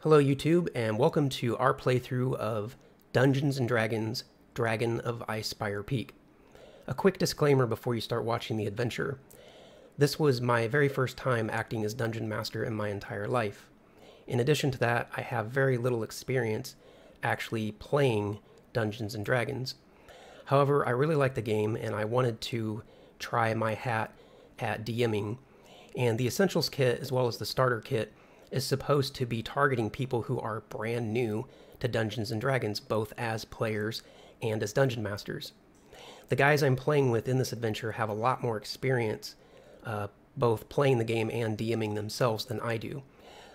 Hello YouTube, and welcome to our playthrough of Dungeons & Dragons: Dragon of Icespire Peak. A quick disclaimer before you start watching the adventure. This was my very first time acting as Dungeon Master in my entire life. In addition to that, I have very little experience actually playing Dungeons & Dragons. However, I really like the game and I wanted to try my hat at DMing, and the Essentials Kit as well as the Starter Kit is supposed to be targeting people who are brand new to Dungeons & Dragons, both as players and as Dungeon Masters. The guys I'm playing with in this adventure have a lot more experience both playing the game and DMing themselves than I do.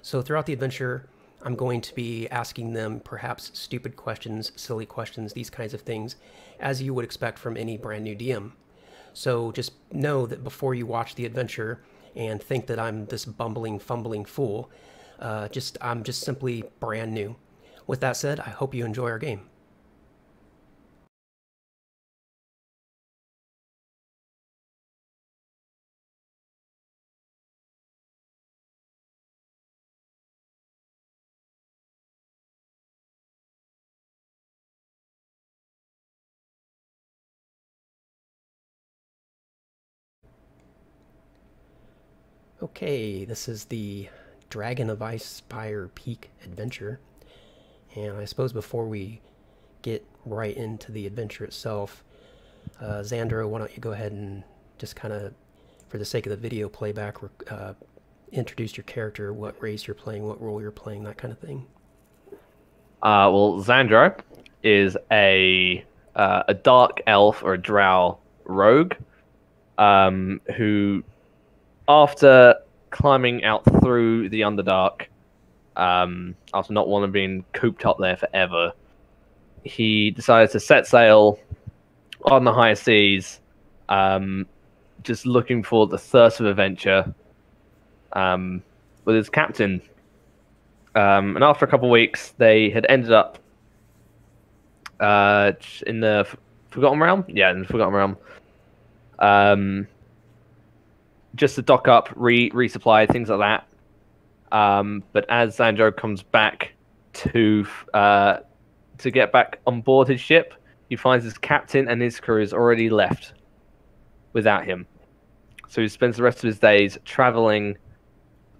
So throughout the adventure, I'm going to be asking them perhaps stupid questions, silly questions, these kinds of things, as you would expect from any brand new DM. So just know that before you watch the adventure and think that I'm this bumbling, fumbling fool, I'm just simply brand new. With that said, I hope you enjoy our game. Okay, this is the Dragon of Icespire Peak adventure, and I suppose before we get right into the adventure itself, Xandro, why don't you go ahead and just kind of, for the sake of the video playback, introduce your character, what race you're playing, what role you're playing, that kind of thing. Well, Xandro is a dark elf or a drow rogue, who, after climbing out through the Underdark, after not wanting being cooped up there forever, he decided to set sail on the high seas, just looking for the thirst of adventure, with his captain. And after a couple of weeks, they had ended up in the Forgotten Realm. Yeah, in the Forgotten Realm. Just to dock up, resupply, things like that. But as Xandro comes back to get back on board his ship, he finds his captain and his crew has already left without him. So he spends the rest of his days traveling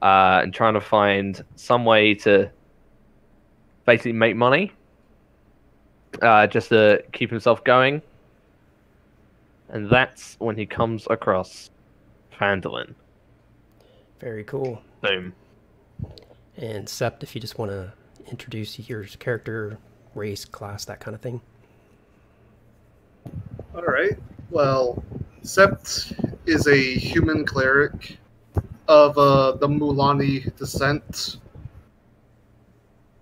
and trying to find some way to basically make money, just to keep himself going. And that's when he comes across Phandalin. Very cool. Boom. And Sept, if you just want to introduce your character, race, class, that kind of thing. All right. Well, Sept is a human cleric of the Mulani descent.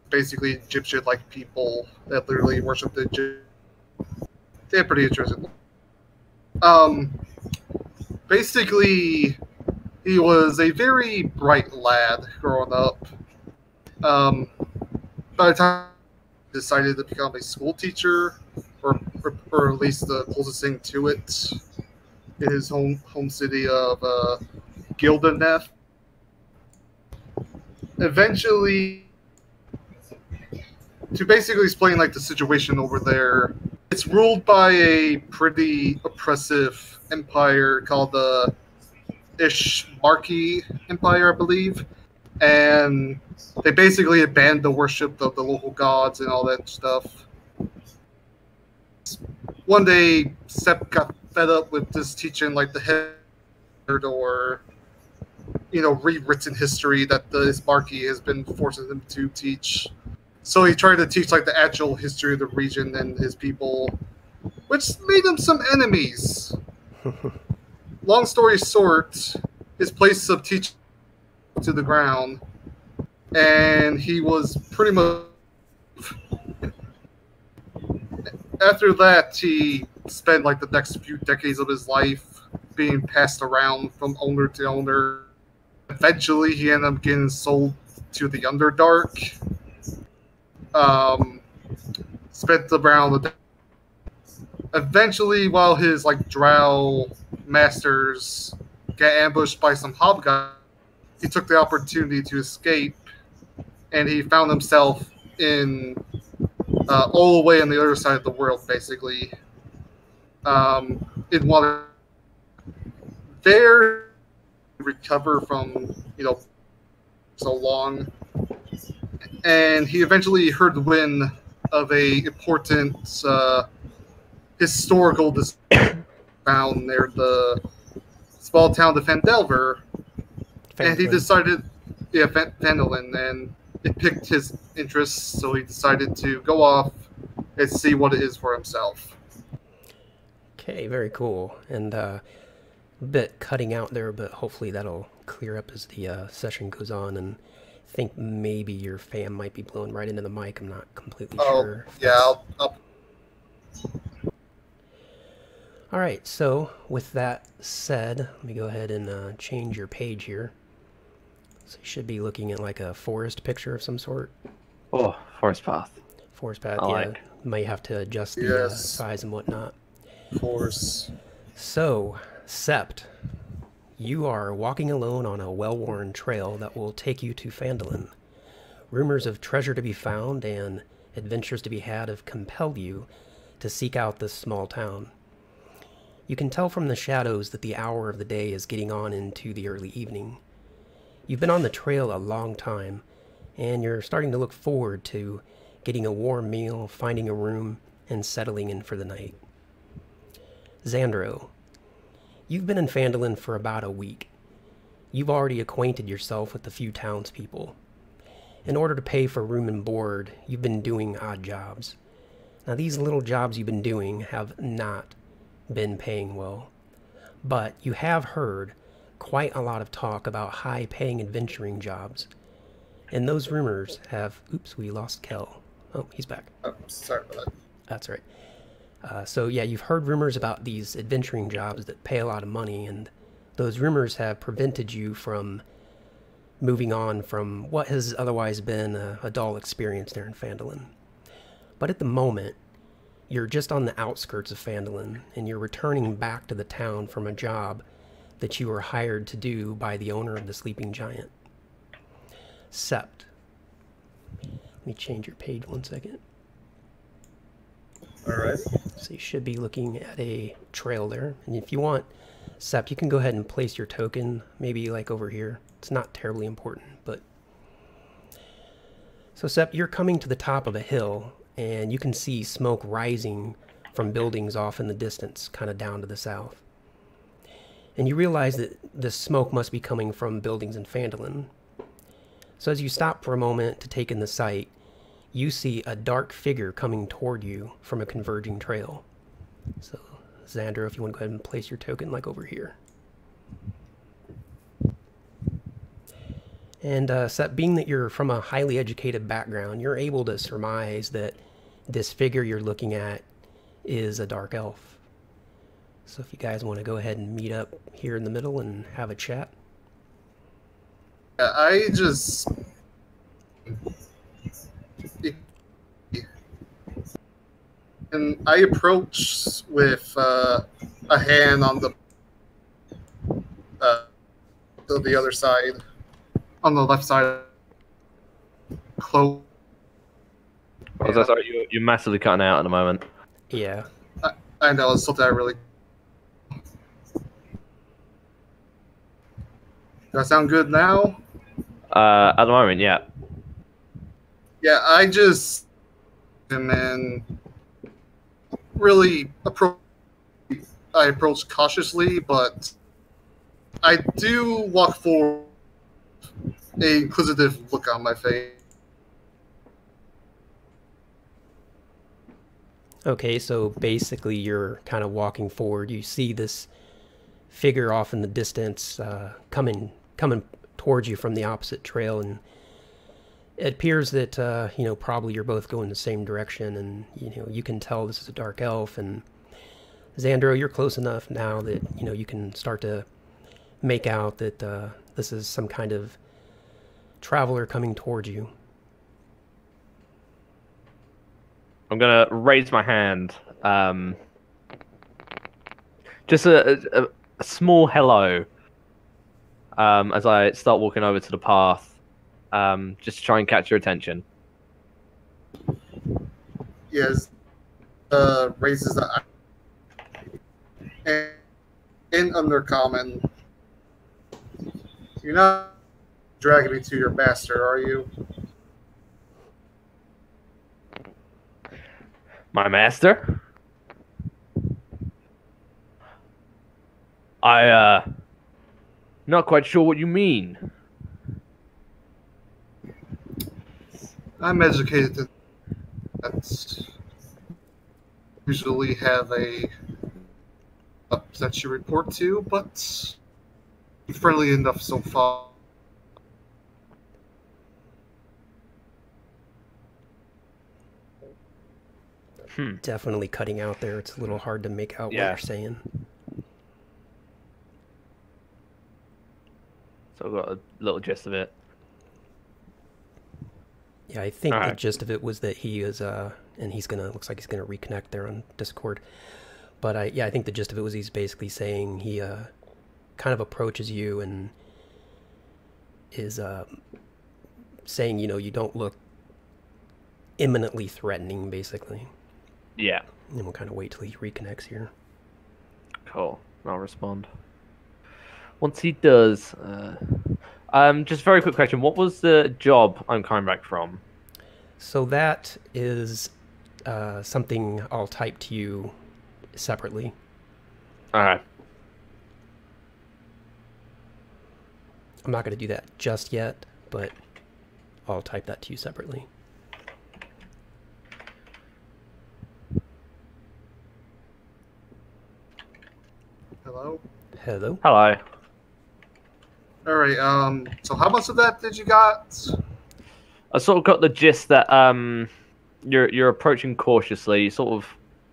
Basically, Egyptian-like people that literally worship the Egyptian. They're pretty interesting. Basically, he was a very bright lad growing up. By the time he decided to become a school teacher, or at least the closest thing to it, in his home city of Gildaneth. Eventually, to basically explain like the situation over there, it's ruled by a pretty oppressive empire called the Ishmarki Empire, I believe, and they basically abandoned the worship of the local gods and all that stuff. One day, Sept got fed up with just teaching like the head or rewritten history that the Ishmarki has been forcing him to teach. So he tried to teach like the actual history of the region and his people, which made him some enemies. Long story short, his place of teaching to the ground, and he was pretty much. After that, he spent like the next few decades of his life being passed around from owner to owner. Eventually, he ended up getting sold to the Underdark. Spent around. Eventually, while his like drow masters got ambushed by some hobgoblins, he took the opportunity to escape and he found himself in all the way on the other side of the world, basically. In water, there recover from so long, and he eventually heard the wind of a important historical found near the small town of Fandelver, and he decided, Vandalin, and it piqued his interest, so he decided to go off and see what it is for himself. Okay, very cool. And a bit cutting out there, but hopefully that'll clear up as the session goes on. And I think maybe your fan might be blowing right into the mic. I'm not completely sure. Yeah, I'll... All right, so with that said, let me go ahead and change your page here. So you should be looking at like a forest picture of some sort. Oh, forest path. Forest path, I yeah. like. Might have to adjust the size and whatnot. Of course. So, Sept, you are walking alone on a well-worn trail that will take you to Phandalin. Rumors of treasure to be found and adventures to be had have compelled you to seek out this small town. You can tell from the shadows that the hour of the day is getting on into the early evening. You've been on the trail a long time, and you're starting to look forward to getting a warm meal, finding a room, and settling in for the night. Xandro, you've been in Phandalin for about a week. You've already acquainted yourself with a few townspeople. In order to pay for room and board, you've been doing odd jobs. Now, these little jobs you've been doing have not been paying well, but you have heard quite a lot of talk about high-paying adventuring jobs, and those rumors have... Oops, we lost Kel. Oh, he's back. Oh, sorry about that. That's right. So yeah, you've heard rumors about these adventuring jobs that pay a lot of money, and those rumors have prevented you from moving on from what has otherwise been a dull experience there in Phandalin. But at the moment, you're just on the outskirts of Phandalin, and you're returning back to the town from a job that you were hired to do by the owner of the Sleeping Giant. Sept. Let me change your page 1 second. Alright. So you should be looking at a trail there. And if you want, Sept, you can go ahead and place your token, maybe like over here. It's not terribly important, but... So Sept, you're coming to the top of a hill, and you can see smoke rising from buildings off in the distance, kind of down to the south. And you realize that this smoke must be coming from buildings in Phandalin. So as you stop for a moment to take in the sight, you see a dark figure coming toward you from a converging trail. So, Xandro, if you want to go ahead and place your token like over here. And Sept, being that you're from a highly educated background, you're able to surmise that this figure you're looking at is a dark elf. So if you guys want to go ahead and meet up here in the middle and have a chat. I just... And I approach with a hand on the other side, on the left side. Close. Sorry, you're massively cutting out at the moment. Yeah. I know, it's something I really... Does that sound good now? At the moment, yeah. Yeah, I just... And then... really I approach cautiously, but I do walk forward, an inquisitive look on my face. Okay, so basically you're kind of walking forward. You see this figure off in the distance coming towards you from the opposite trail, and it appears that probably you're both going the same direction, and you can tell this is a dark elf. And Xandro, you're close enough now that you can start to make out that this is some kind of traveler coming towards you. I'm gonna raise my hand. Just a small hello as I start walking over to the path. just to try and catch your attention. Yes, raises the and in Undercommon. You're not dragging me to your master, are you? My master? Not quite sure what you mean. I'm educated to that. Usually have a that you report to, but friendly enough so far. Definitely cutting out there. It's a little hard to make out what you're saying. So I've got a little gist of it. Yeah, I think the gist of it was that he is, and he's gonna, looks like he's gonna reconnect there on Discord. But I think the gist of it was he's basically saying he kind of approaches you and is saying, you know, you don't look imminently threatening, basically. Yeah. And we'll kind of wait till he reconnects here. Cool. I'll respond. Once he does, just a very quick question. What was the job I'm coming back from? So that is something I'll type to you separately. All right. I'm not going to do that just yet, but I'll type that to you separately. Hello? Hello? Hello. All right, so how much of that did you got? I sort of got the gist that you're approaching cautiously. You sort of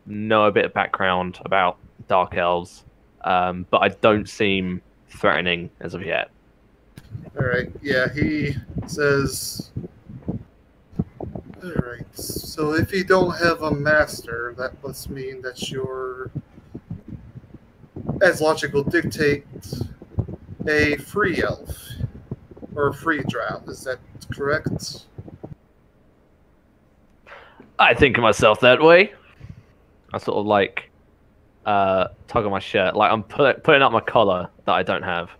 know a bit of background about Dark Elves, but I don't seem threatening as of yet. All right, yeah, he says. All right, so if you don't have a master, that must mean that you're, as logic will dictate, a free elf or a free drow. Is that correct? I think of myself that way. I sort of like tug on my shirt, like I'm putting up my collar that I don't have.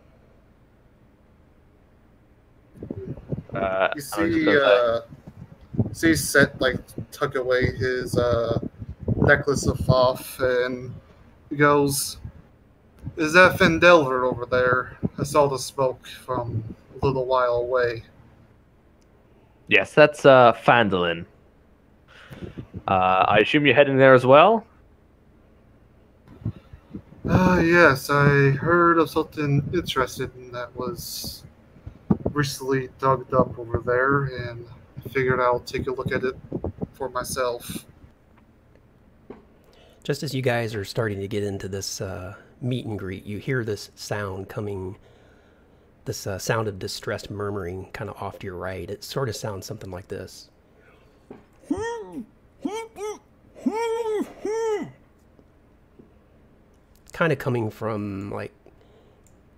You see Set like tuck away his necklace of Thoth, and he goes, "Is that Fendelver over there? I saw the smoke from a little while away." Yes, that's Fandolin. I assume you're heading there as well? Yes, I heard of something interesting that was recently dug up over there, and I figured I'll take a look at it for myself. Just as you guys are starting to get into this meet and greet, you hear this sound coming, this sound of distressed murmuring kind of off to your right. It sort of sounds something like this. Kind of coming from, like,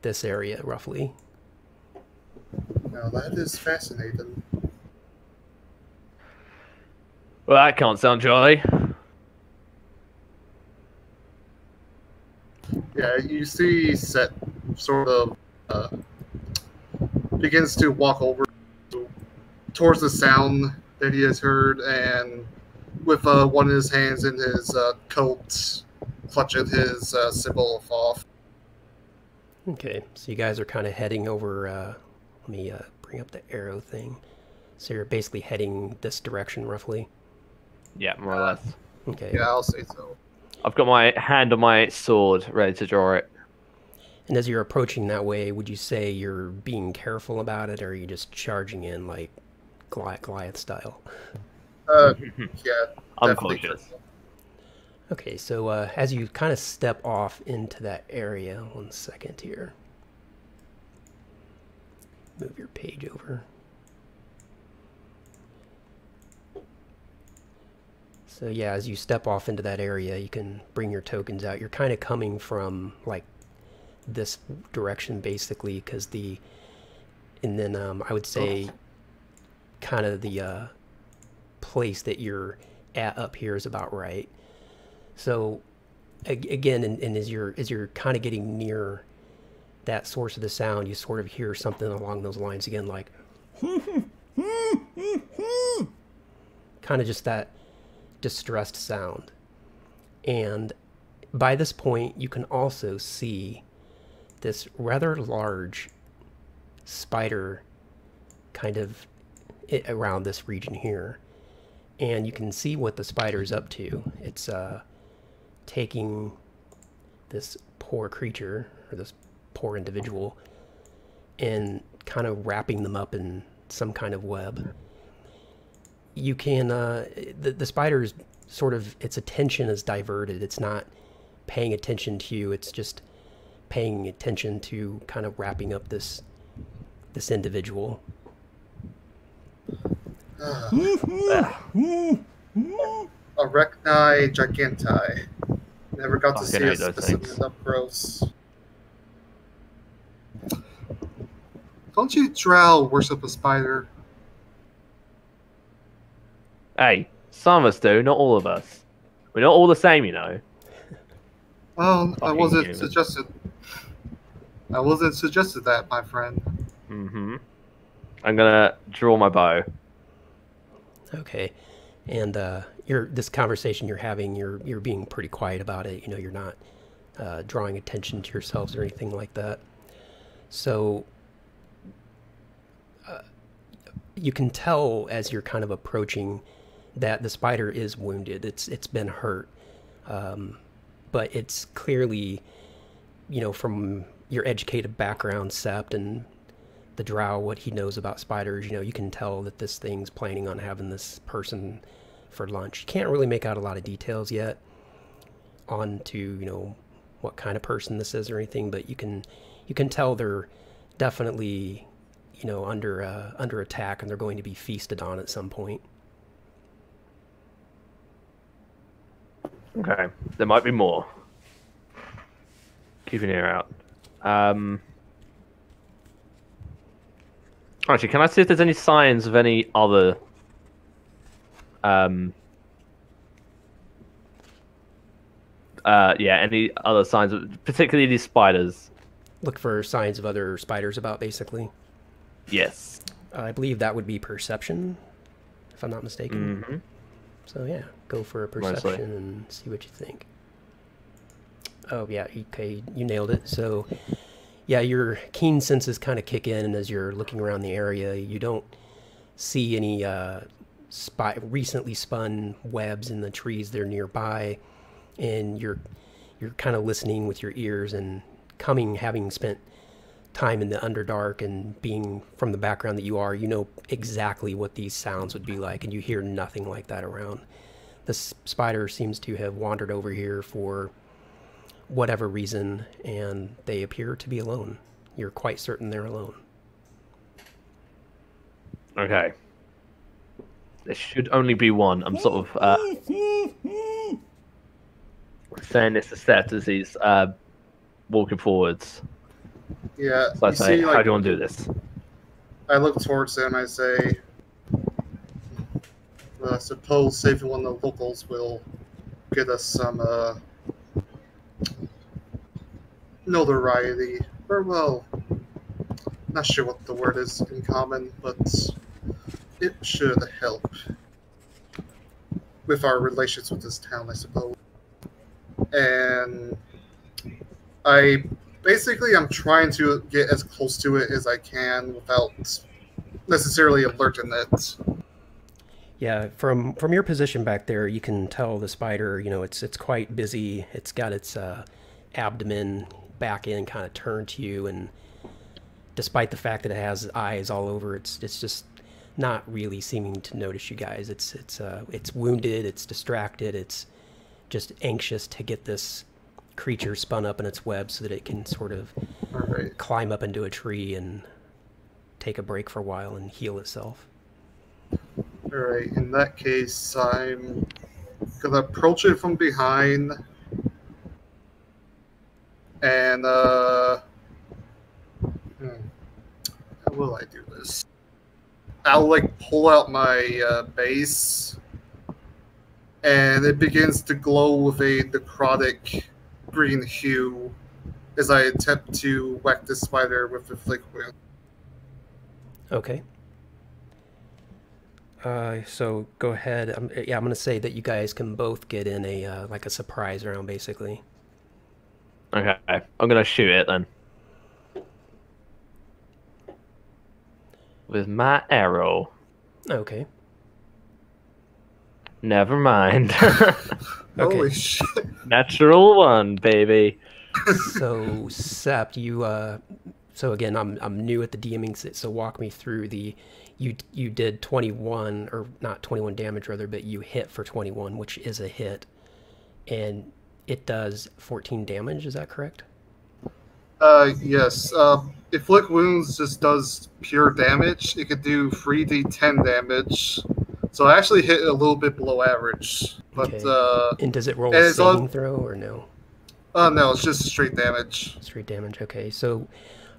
this area, roughly. Now that is fascinating. Well, that can't sound jolly. Yeah, you see Set sort of begins to walk over towards the sound that he has heard, and with one of his hands in his coat, clutching his symbol of Thoth. Okay, so you guys are kind of heading over, let me bring up the arrow thing. So you're basically heading this direction, roughly? Yeah, more or less. Okay. Yeah, I'll say so. I've got my hand on my sword, ready to draw it. And as you're approaching that way, would you say you're being careful about it, or are you just charging in, like, Goliath style? Yeah, I'm definitely cautious. careful. Okay, so as you kind of step off into that area, 1 second here. Move your page over. So yeah, as you step off into that area, you can bring your tokens out. You're kind of coming from, like, this direction, basically, because and then I would say kind of the place that you're at up here is about right. So again, and as you're kind of getting near that source of the sound, you sort of hear something along those lines again, like kind of just that distressed sound. And by this point, you can also see this rather large spider kind of around this region here. And you can see what the spider's up to. It's taking this poor creature, or this poor individual, and kind of wrapping them up in some kind of web. You can, the spider's sort of, its attention is diverted. It's not paying attention to you. It's just paying attention to kind of wrapping up this individual. Arachni giganti. Never got to see a specimen up close. Don't you drow worship a spider? Hey, some of us do, not all of us. We're not all the same, you know. Well, I wasn't human. suggested. I wasn't suggested that, my friend. Mm-hmm. I'm gonna draw my bow. Okay, and this conversation you're having, you're being pretty quiet about it. You know, you're not drawing attention to yourselves or anything like that. So you can tell as you're kind of approaching that the spider is wounded. It's been hurt, but it's clearly, you know, from your educated background, Sept, and the drow, what he knows about spiders, you know, you can tell that this thing's planning on having this person for lunch. You can't really make out a lot of details yet on to, you know, what kind of person this is or anything, but you can tell they're definitely, you know, under attack, and they're going to be feasted on at some point. Okay, there might be more. Keep an ear out. Actually, can I see if there's any signs of any other any other signs of, particularly these spiders? Look for signs of other spiders about, basically. Yes. I believe that would be perception, if I'm not mistaken. Mm-hmm. So yeah, go for a perception and see what you think. Oh yeah, okay, you nailed it. So yeah, your keen senses kind of kick in, and as you're looking around the area, you don't see any recently spun webs in the trees that are nearby, and you're kind of listening with your ears, and having spent time in the Underdark and being from the background that you are, you know exactly what these sounds would be like, and you hear nothing like that around. This spider seems to have wandered over here for whatever reason, and they appear to be alone. You're quite certain they're alone. Okay. There should only be one. I'm sort of saying this to Seth as he's walking forwards. Yeah. So I say, how do you want to do this? I look towards him. I say, well, I suppose saving one of the locals will get us some notoriety. Or, well, not sure what the word is in common, but it should help with our relations with this town, I suppose. And I'm trying to get as close to it as I can without necessarily alerting it. Yeah, from your position back there, you can tell the spider, you know, it's quite busy. It's got its abdomen back in, kind of turned to you, and despite the fact that it has eyes all over, it's just not really seeming to notice you guys. It's wounded, it's distracted, it's just anxious to get this creature spun up in its web so that it can sort of climb up into a tree and take a break for a while and heal itself. Alright, in that case, I'm gonna approach it from behind and how will I do this? I'll like pull out my base, and it begins to glow with a necrotic green hue as I attempt to whack this spider with the flick wound. Okay. So go ahead. I'm going to say that you guys can both get in a like a surprise round, basically. Okay, I'm gonna shoot it then. With my arrow. Okay. Never mind. Okay. Holy shit. Natural 1, baby. So Sept, you so again, I'm new at the DMing, so walk me through the you did 21, or not 21 damage rather, but you hit for 21, which is a hit, and it does 14 damage. Is that correct? Yes. If Flick Wounds just does pure damage, it could do 3d10 damage. So I actually hit a little bit below average. But okay. And does it roll a saving throw or no? No, it's just straight damage. Straight damage. Okay. So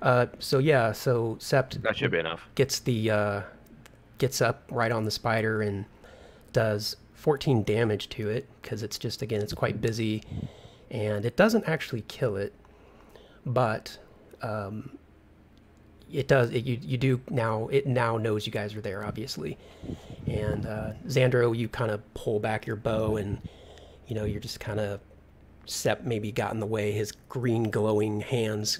yeah. So Sept, that should be enough. Gets up right on the spider and does 14 damage to it, because it's just, again, it's quite busy, and it doesn't actually kill it, but it does. It now knows you guys are there, obviously. And Xandro, you kind of pull back your bow, and you're just kind of, Sept maybe got in the way. His green glowing hands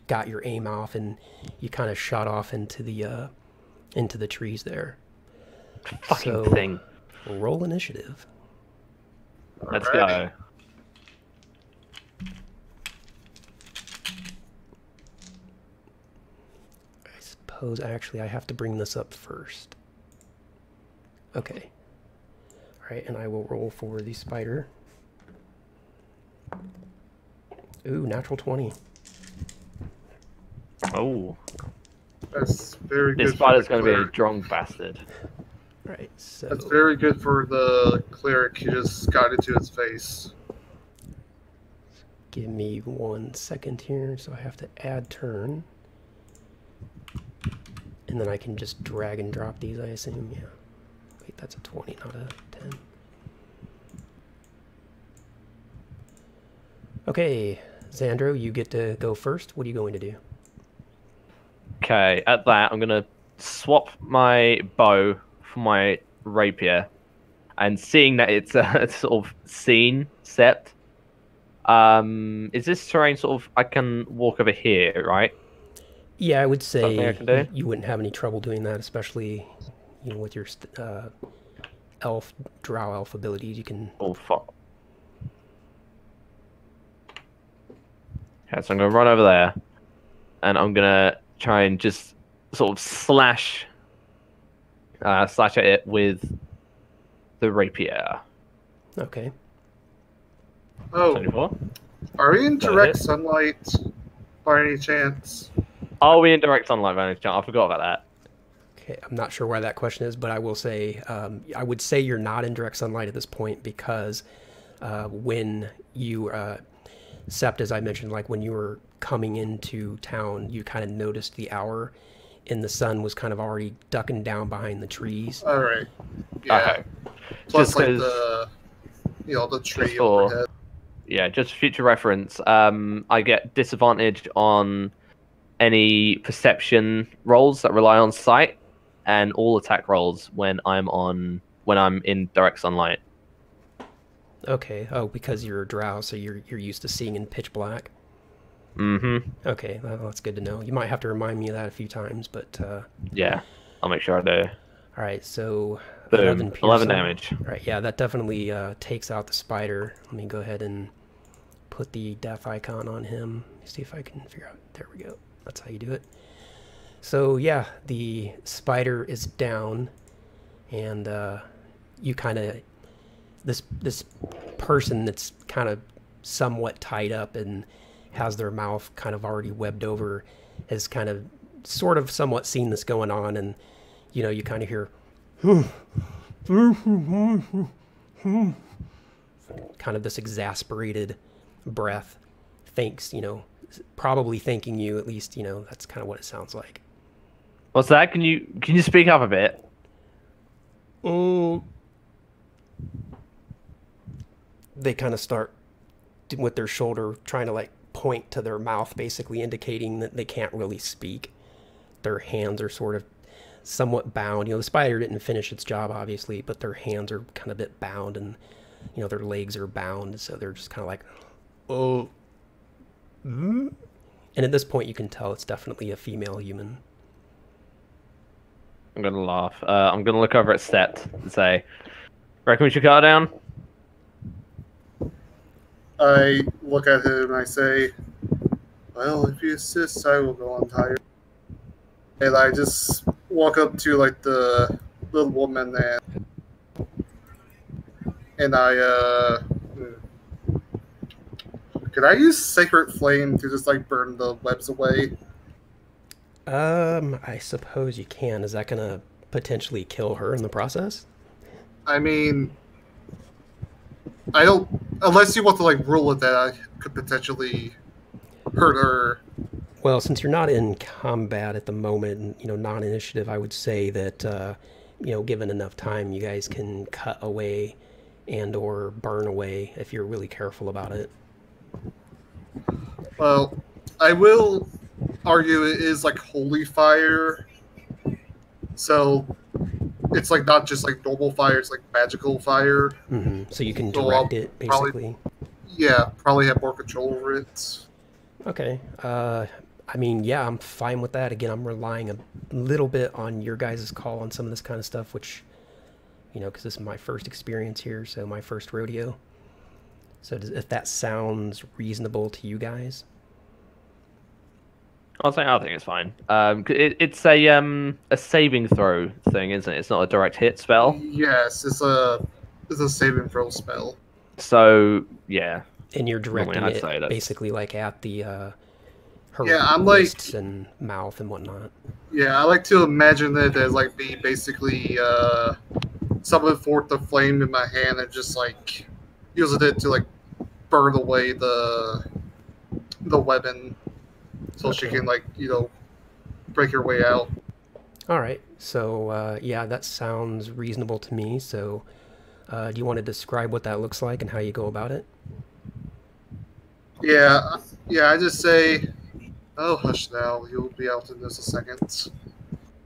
got your aim off, and you kind of shot off into the trees there. Fucking thing. Roll initiative. Let's go. I suppose actually I have to bring this up first. Okay. All right, and I will roll for the spider. Ooh, natural 20. Oh. That's very good. This spider's going to be a strong bastard. Right, so... That's very good for the cleric. He just got into his face. Give me 1 second here, so I have to add turn. And then I can just drag and drop these, I assume, yeah. Wait, that's a 20, not a 10. Okay, Xandro, you get to go first. What are you going to do? Okay, at that, I'm going to swap my bow for my rapier. And seeing that it's a sort of scene set, is this terrain sort of, I can walk over here, right? Yeah, I would say I can do? you wouldn't have any trouble doing that, especially with your drow elf abilities. You can... Oh, fuck. Okay, so I'm going to run over there, and I'm going to try and just sort of slash at it with the rapier. Okay. Oh, 24. are we in direct hit? sunlight by any chance? Are we in direct sunlight by any chance? I forgot about that. Okay, I'm not sure why that question is, but I will say, I would say you're not in direct sunlight at this point, because when you, Sept, as I mentioned, like when you were coming into town, you kind of noticed the hour, and the sun was kind of already ducking down behind the trees. All right. Yeah. Okay. Plus, Just like 'cause- the tree for- overhead. Yeah, just for future reference, I get disadvantaged on any perception rolls that rely on sight, and all attack rolls when I'm in direct sunlight. Okay. Oh, because you're a drow, so you're used to seeing in pitch black. Mm-hmm. Okay, well, that's good to know. You might have to remind me of that a few times, but... Yeah, I'll make sure I do. All right, so... Boom, 11 damage. All right, yeah, that definitely takes out the spider. Let me go ahead and put the death icon on him. See if I can figure out... There we go. That's how you do it. So, yeah, the spider is down, and you kind of... This person that's kind of somewhat tied up and has their mouth kind of already webbed over has kind of sort of somewhat seen this going on, and you kind of hear kind of this exasperated breath, thinks probably thanking you, at least that's kind of what it sounds like. What's that? Can you speak up a bit? Oh. They kind of start with their shoulder, trying to like point to their mouth, basically indicating that they can't really speak. Their hands are sort of somewhat bound. You know, the spider didn't finish its job, obviously, but their hands are kind of a bit bound, and you know, their legs are bound, so they're just kind of like, oh. And at this point, you can tell it's definitely a female human. I'm gonna laugh. I'm gonna look over at Set and say, "Reckon we should cut her down?" I look at him and I say, well, if you insist, I will go untied. And I just walk up to like the little woman and I could I use Sacred Flame to just like burn the webs away? I suppose you can. Is that gonna potentially kill her in the process? I mean, I don't, unless you want to like rule it that I could potentially hurt her. Well, since you're not in combat at the moment, and, you know, non-initiative, I would say that, you know, given enough time, you guys can cut away and or burn away if you're really careful about it. Well, I will argue it is like holy fire, so it's like not just like normal fire; it's like magical fire. So you can So direct it, basically. Probably have more control over it. Okay. I mean, yeah, I'm fine with that. Again, I'm relying a little bit on your guys' call on some of this kind of stuff, which, you know, because this is my first experience here, so my first rodeo. So if that sounds reasonable to you guys. I think it's fine. It's a saving throw thing, isn't it? It's not a direct hit spell. Yes, it's a save and throw spell. So yeah. And you're directing I'd it say that's- basically like at the her I'm like- wrists and mouth and whatnot. Yeah, I like to imagine it as like me basically summoning forth the flame in my hand and just like using it to like burn away the weapon, so she Okay. can like, you know, break her way out. All right. So yeah, that sounds reasonable to me. So do you want to describe what that looks like and how you go about it? Yeah, I just say, oh, hush now, you'll be out in just a second.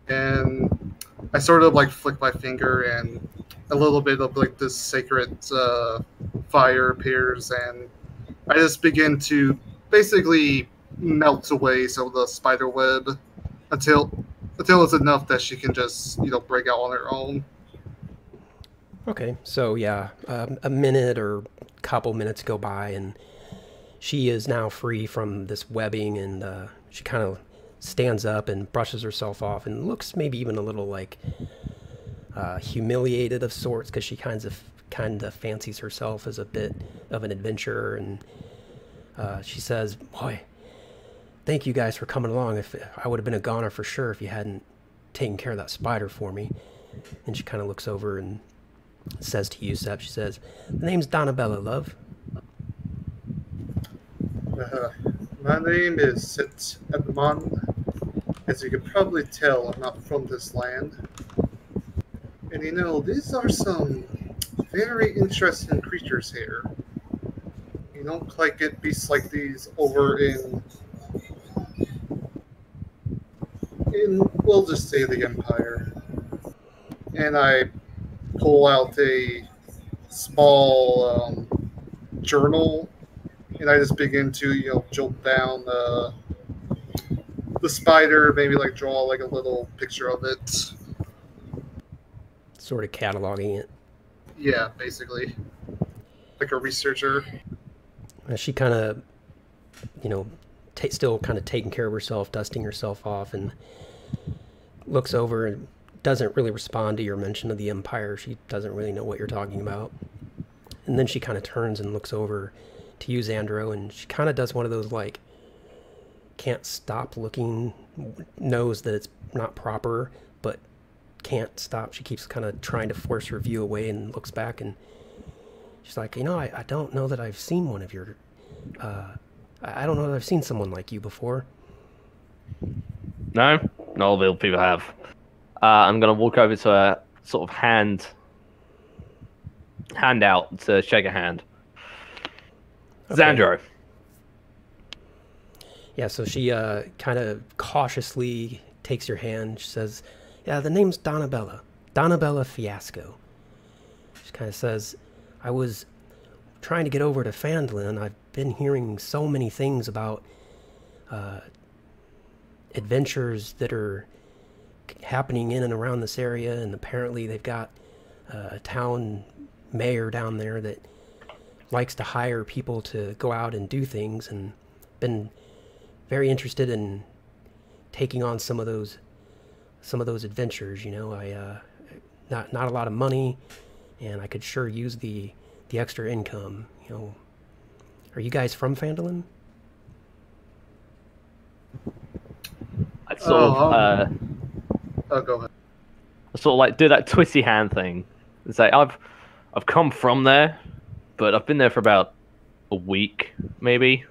And I sort of like flick my finger and a little bit of like this sacred fire appears, and I just begin to basically melt away some of the spider web until it's enough that she can just, you know, break out on her own. Okay. So yeah, a minute or couple minutes go by, and she is now free from this webbing, and she kind of stands up and brushes herself off and looks maybe even a little like humiliated of sorts, because she kind of fancies herself as a bit of an adventurer, and she says, boy, thank you guys for coming along. If I would have been a goner for sure if you hadn't taken care of that spider for me. And she kind of looks over and says to you, Sep, she says, the name's Donabella, love. My name is Sit Edmond. As you can probably tell, I'm not from this land. And you know, these are some very interesting creatures here. You don't quite get beasts like these over in we'll just say the Empire. And I pull out a small journal, and I just begin to, you know, jolt down the spider, maybe like draw like a little picture of it. Sort of cataloging it. Yeah, basically, like a researcher. She kind of, you know, still kind of taking care of herself, dusting herself off, and looks over and doesn't really respond to your mention of the Empire. She doesn't really know what you're talking about. And then she kind of turns and looks over to you, Xandro, and she kind of does one of those, like, can't stop looking, knows that it's not proper, but can't stop. She keeps kind of trying to force her view away and looks back, and she's like, you know, I don't know that I've seen one of your, I don't know that I've seen someone like you before. No, Not all the people have. I'm gonna walk over to her, sort of hand out to shake a hand. Okay. Xandro. Yeah, so she kind of cautiously takes your hand. She says, yeah, the name's Donabella. Donabella Fiasco. She kind of says, I was trying to get over to Phandalin. I've been hearing so many things about adventures that are happening in and around this area, and apparently they've got a town mayor down there that likes to hire people to go out and do things, and been very interested in taking on some of those adventures. You know, not a lot of money, and I could sure use the extra income. You know, are you guys from Phandalin? I'd sort of Oh, go ahead. sort of like do that twisty hand thing and say, I've come from there, but I've been there for about a week, maybe.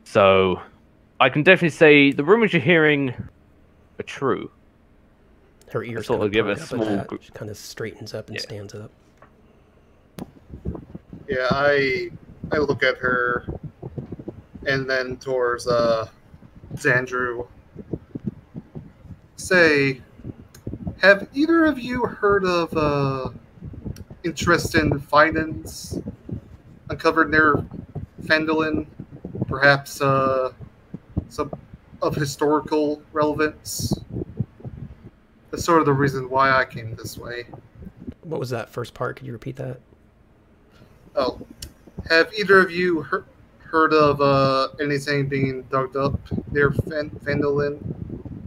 So I can definitely say the rumors you're hearing are true. Her ears sort kind of give a perk up at small that. She kind of straightens up and stands up. Yeah, I look at her, and then towards Xandru. Say, have either of you heard of interest in finance uncovered near Phandalin? Perhaps some of historical relevance? That's sort of the reason why I came this way. What was that first part? Could you repeat that? Oh, have either of you heard of anything being dug up near Phandalin?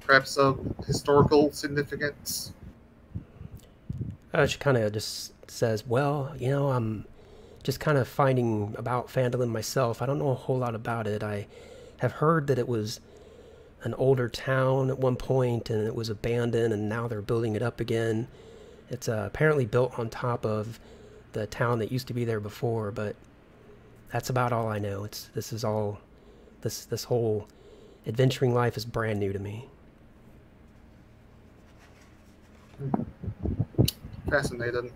Perhaps of historical significance? She kind of just says, well, you know, I'm just kind of finding about Phandalin myself. I don't know a whole lot about it. I have heard that it was an older town at one point, and it was abandoned, and now they're building it up again. It's apparently built on top of the town that used to be there before, but that's about all I know. This whole adventuring life is brand new to me. Fascinating.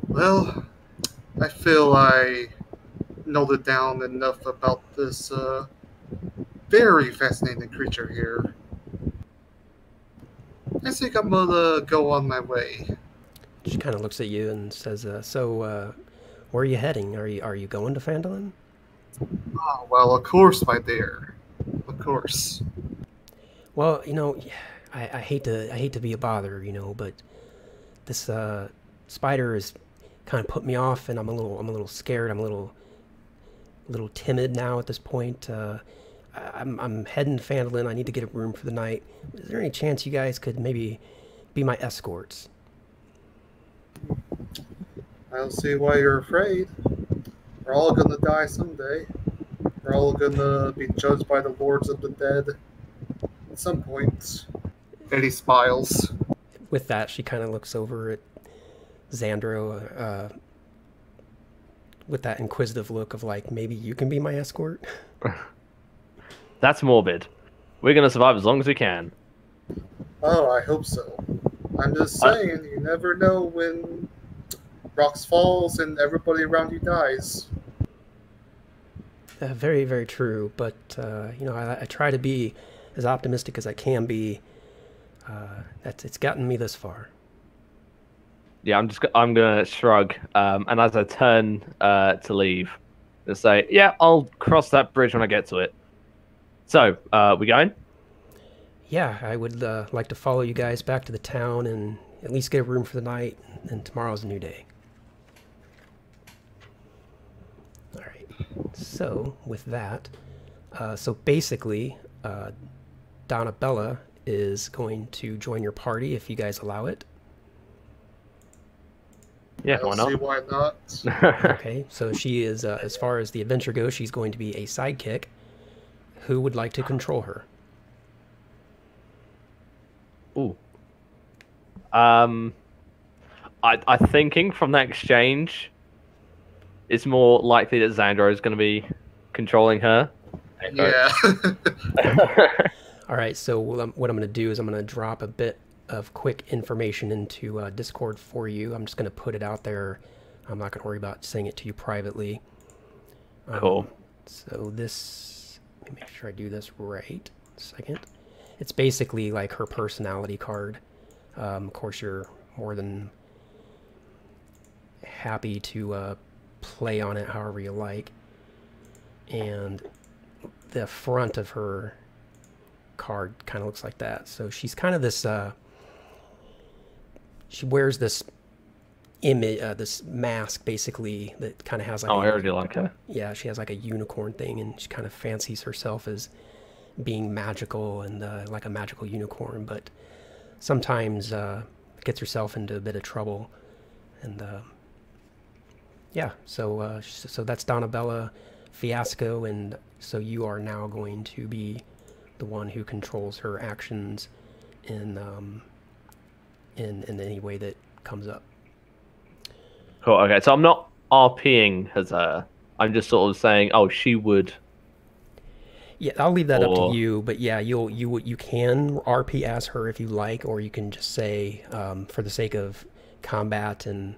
Well, I feel I noted down enough about this very fascinating creature here. I think I'm gonna go on my way. She kind of looks at you and says, so where are you heading? Are you going to Phandalin? Ah, well, of course, my dear. Of course. Well, you know, I hate to be a bother, you know, but this spider has kind of put me off, and I'm a little scared. I'm a little timid now at this point. I'm heading to Phandalin. I need to get a room for the night. Is there any chance you guys could maybe be my escorts? I don't see why you're afraid. We're all gonna die someday. We're all gonna be judged by the lords of the dead at some point. And he smiles. With that, she kind of looks over at Xandro with that inquisitive look of like, maybe you can be my escort. That's morbid. We're gonna survive as long as we can. Oh, I hope so. I'm just saying, you never know when rocks falls and everybody around you dies. Very, very true. But you know, I try to be as optimistic as I can be. It's gotten me this far. Yeah, I'm gonna shrug, and as I turn to leave, and say, yeah, I'll cross that bridge when I get to it. So, we going? Yeah, I would like to follow you guys back to the town and at least get a room for the night, and tomorrow's a new day. All right. So, with that, so basically, Donabella is going to join your party if you guys allow it. Yeah, I why don't see not? why not. Okay, so she is, as far as the adventure goes, she's going to be a sidekick. Who would like to control her? Ooh. I thinking from that exchange, it's more likely that Xandro is going to be controlling her. Yeah. All right, so what I'm going to do is I'm going to drop a bit of quick information into Discord for you. I'm just going to put it out there. I'm not going to worry about saying it to you privately. Cool. So this, let me make sure I do this right. Second. It's basically like her personality card. Of course, you're more than happy to play on it however you like. And the front of her card kind of looks like that. So she's kind of this, she wears this image, this mask basically that kind of has like I already like her. Yeah, she has like a unicorn thing, and she kind of fancies herself as being magical and like a magical unicorn, but sometimes gets herself into a bit of trouble. And yeah, so so that's Donabella Fiasco, and so you are now going to be the one who controls her actions in any way that comes up. Cool. Okay, so I'm not RPing as her. I'm just sort of saying, oh, she would. Yeah, I'll leave that up to you. But yeah, you can RP as her if you like, or you can just say, for the sake of combat and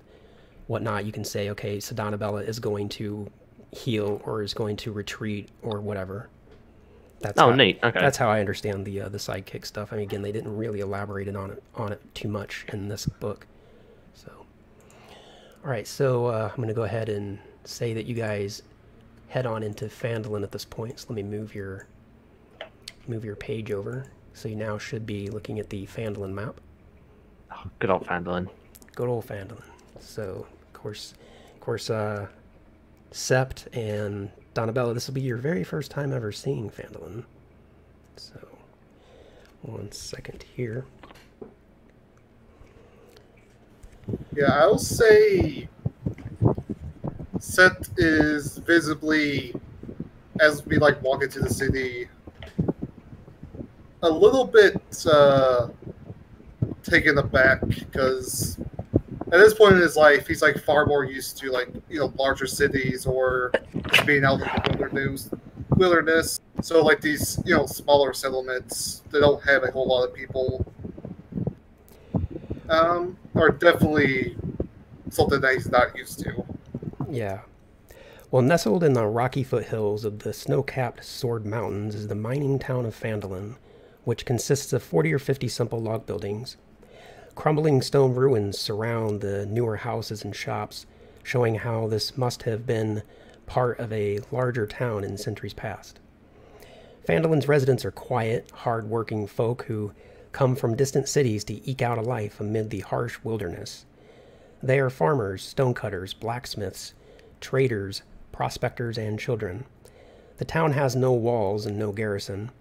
whatnot, you can say, okay, so Donabella is going to heal or is going to retreat or whatever. That's neat. Okay. That's how I understand the sidekick stuff. I mean, again, they didn't really elaborate on it too much in this book. So, all right. So I'm going to go ahead and say that you guys head on into Phandalin at this point. So let me move your page over. So you now should be looking at the Phandalin map. Oh, good old Phandalin. Good old Phandalin. So of course, Sept and Donabella, this will be your very first time ever seeing Phandalin. So, 1 second here. Yeah, I'll say Set is visibly, as we like walk into the city, a little bit taken aback because at this point in his life, he's like far more used to like larger cities or just being out in the wilderness. So like these smaller settlements that don't have a whole lot of people are definitely something that he's not used to. Yeah. Well, nestled in the rocky foothills of the snow-capped Sword Mountains is the mining town of Phandalin, which consists of 40 or 50 simple log buildings. Crumbling stone ruins surround the newer houses and shops, showing how this must have been part of a larger town in centuries past. Phandalin's residents are quiet, hard-working folk who come from distant cities to eke out a life amid the harsh wilderness. They are farmers, stonecutters, blacksmiths, traders, prospectors, and children. The town has no walls and no garrison,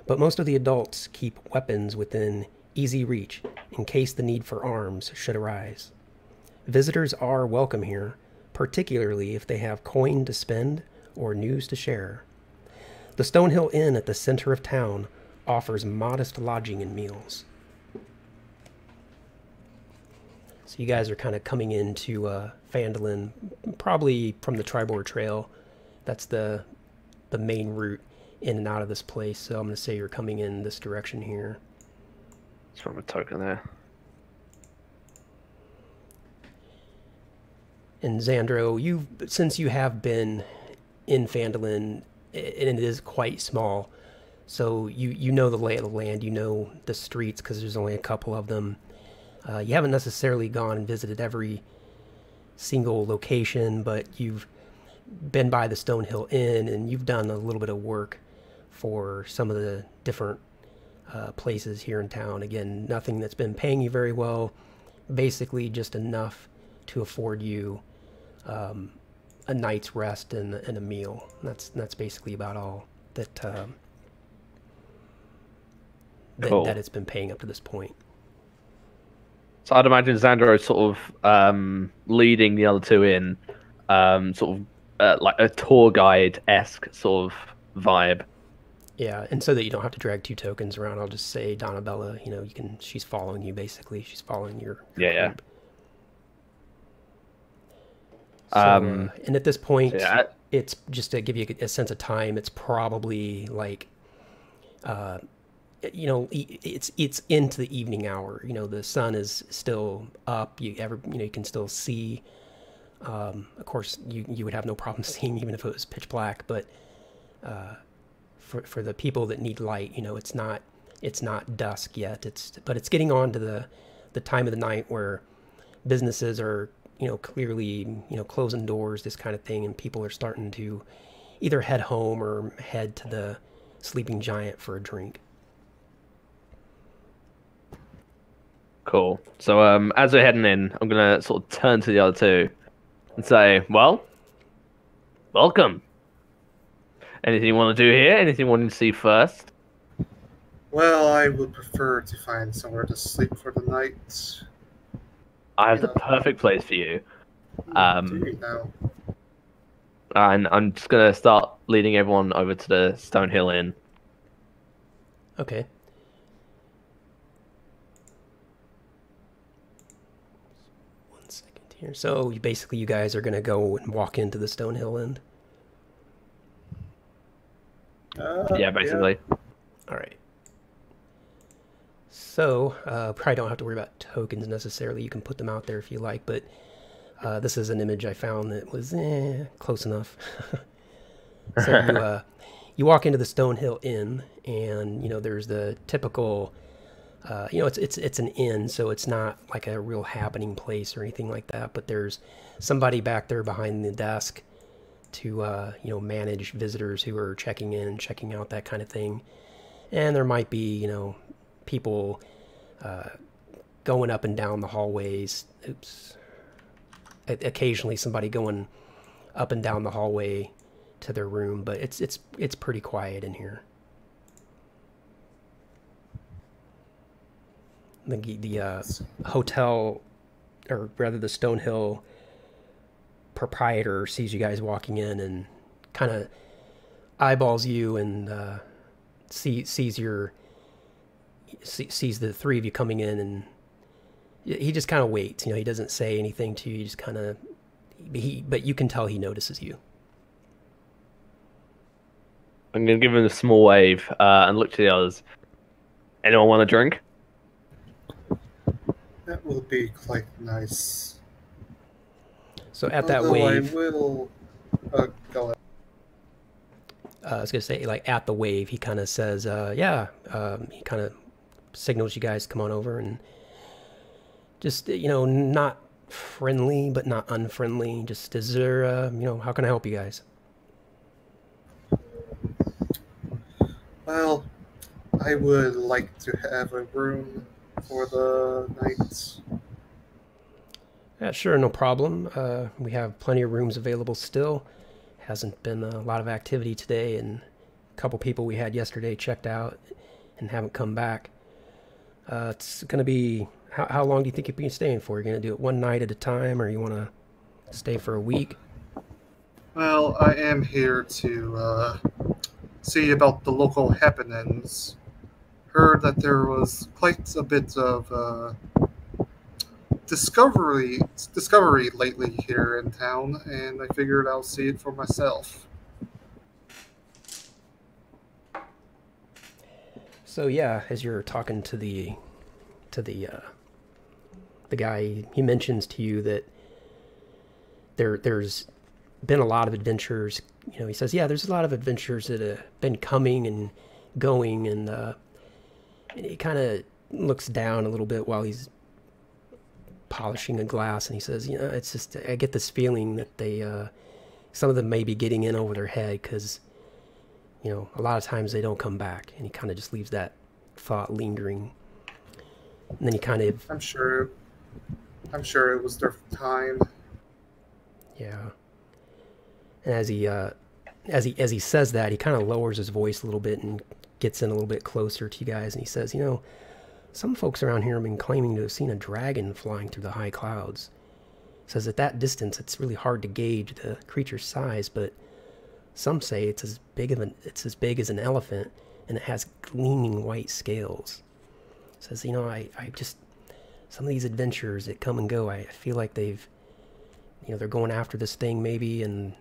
but most of the adults keep weapons within easy reach in case the need for arms should arise. Visitors are welcome here, particularly if they have coin to spend or news to share. The Stonehill Inn at the center of town offers modest lodging and meals. So you guys are kind of coming into Phandalin, probably from the Tribord Trail. That's the main route in and out of this place. So I'm going to say you're coming in this direction here. It's from a token there. And Xandro, since you have been in Phandalin, and it is quite small, so you know the lay of the land, you know the streets because there's only a couple of them. You haven't necessarily gone and visited every single location, but you've been by the Stonehill Inn and you've done a little bit of work for some of the different places here in town. Again, nothing that's been paying you very well, basically just enough to afford you a night's rest and a meal. That's basically about all that cool. that it's been paying up to this point. So I'd imagine Xandro is sort of leading the other two in, sort of like a tour guide-esque sort of vibe. Yeah, and so that you don't have to drag two tokens around, I'll just say Donabella, she's following you basically. She's following your Yeah. group. And at this point, yeah. it's just to give you a sense of time. It's probably like, it's into the evening hour. The sun is still up. You can still see. Of course, you would have no problem seeing even if it was pitch black. But for the people that need light, it's not dusk yet. But it's getting on to the time of the night where businesses are clearly closing doors, this kind of thing, and people are starting to either head home or head to the Sleeping Giant for a drink. Cool. So as we're heading in, I'm gonna sort of turn to the other two and say, well, welcome. Anything you want to do here? Anything you want to see first? Well, I would prefer to find somewhere to sleep for the night. I have the perfect place for you. Do you know? And I'm just gonna start leading everyone over to the Stonehill Inn. Okay. One second here. So you guys are gonna go and walk into the Stonehill Inn. Yeah, basically. Yeah. All right. So, probably don't have to worry about tokens necessarily. You can put them out there if you like, but this is an image I found that was close enough. So you walk into the Stonehill Inn, and there's the typical, it's an inn, so it's not like a real happening place or anything like that. But there's somebody back there behind the desk to manage visitors who are checking in and checking out, that kind of thing. And there might be people going up and down the hallways. Oops. Occasionally somebody going up and down the hallway to their room, but it's pretty quiet in here. The hotel, or rather the Stonehill proprietor, sees you guys walking in and kind of eyeballs you and sees the three of you coming in, and he just kind of waits. He doesn't say anything to you. He just kind of, but you can tell he notices you. I'm gonna give him a small wave and look to the others. Anyone want a drink? That will be quite nice. So at that wave, I will go ahead. I was gonna say, like, at the wave, he kind of says, "Yeah." He kind of signals you guys to come on over, and just not friendly but not unfriendly. Just, is there, how can I help you guys? Well, I would like to have a room for the night. Yeah, sure, no problem. We have plenty of rooms available still. Hasn't been a lot of activity today, and a couple people we had yesterday checked out and haven't come back. It's going to be, how long do you think you'll be staying for? You're going to do it one night at a time, or you want to stay for a week? Well, I am here to see about the local happenings. Heard that there was quite a bit of discovery lately here in town, and I figured I'll see it for myself. So yeah, as you're talking to the guy, he mentions to you that there's been a lot of adventures. He says, yeah, there's a lot of adventures that have been coming and going, and he kind of looks down a little bit while he's polishing a glass, and he says, it's just, I get this feeling that some of them may be getting in over their head, because a lot of times they don't come back. And he kind of just leaves that thought lingering, and then he kind of, I'm sure it was their time. Yeah. And as he says that, he kind of lowers his voice a little bit and gets in a little bit closer to you guys, and he says, some folks around here have been claiming to have seen a dragon flying through the high clouds. He says at that distance, it's really hard to gauge the creature's size, but some say it's as big as an elephant, and it has gleaming white scales. He says, I just, some of these adventures that come and go, I feel like they've they're going after this thing maybe, and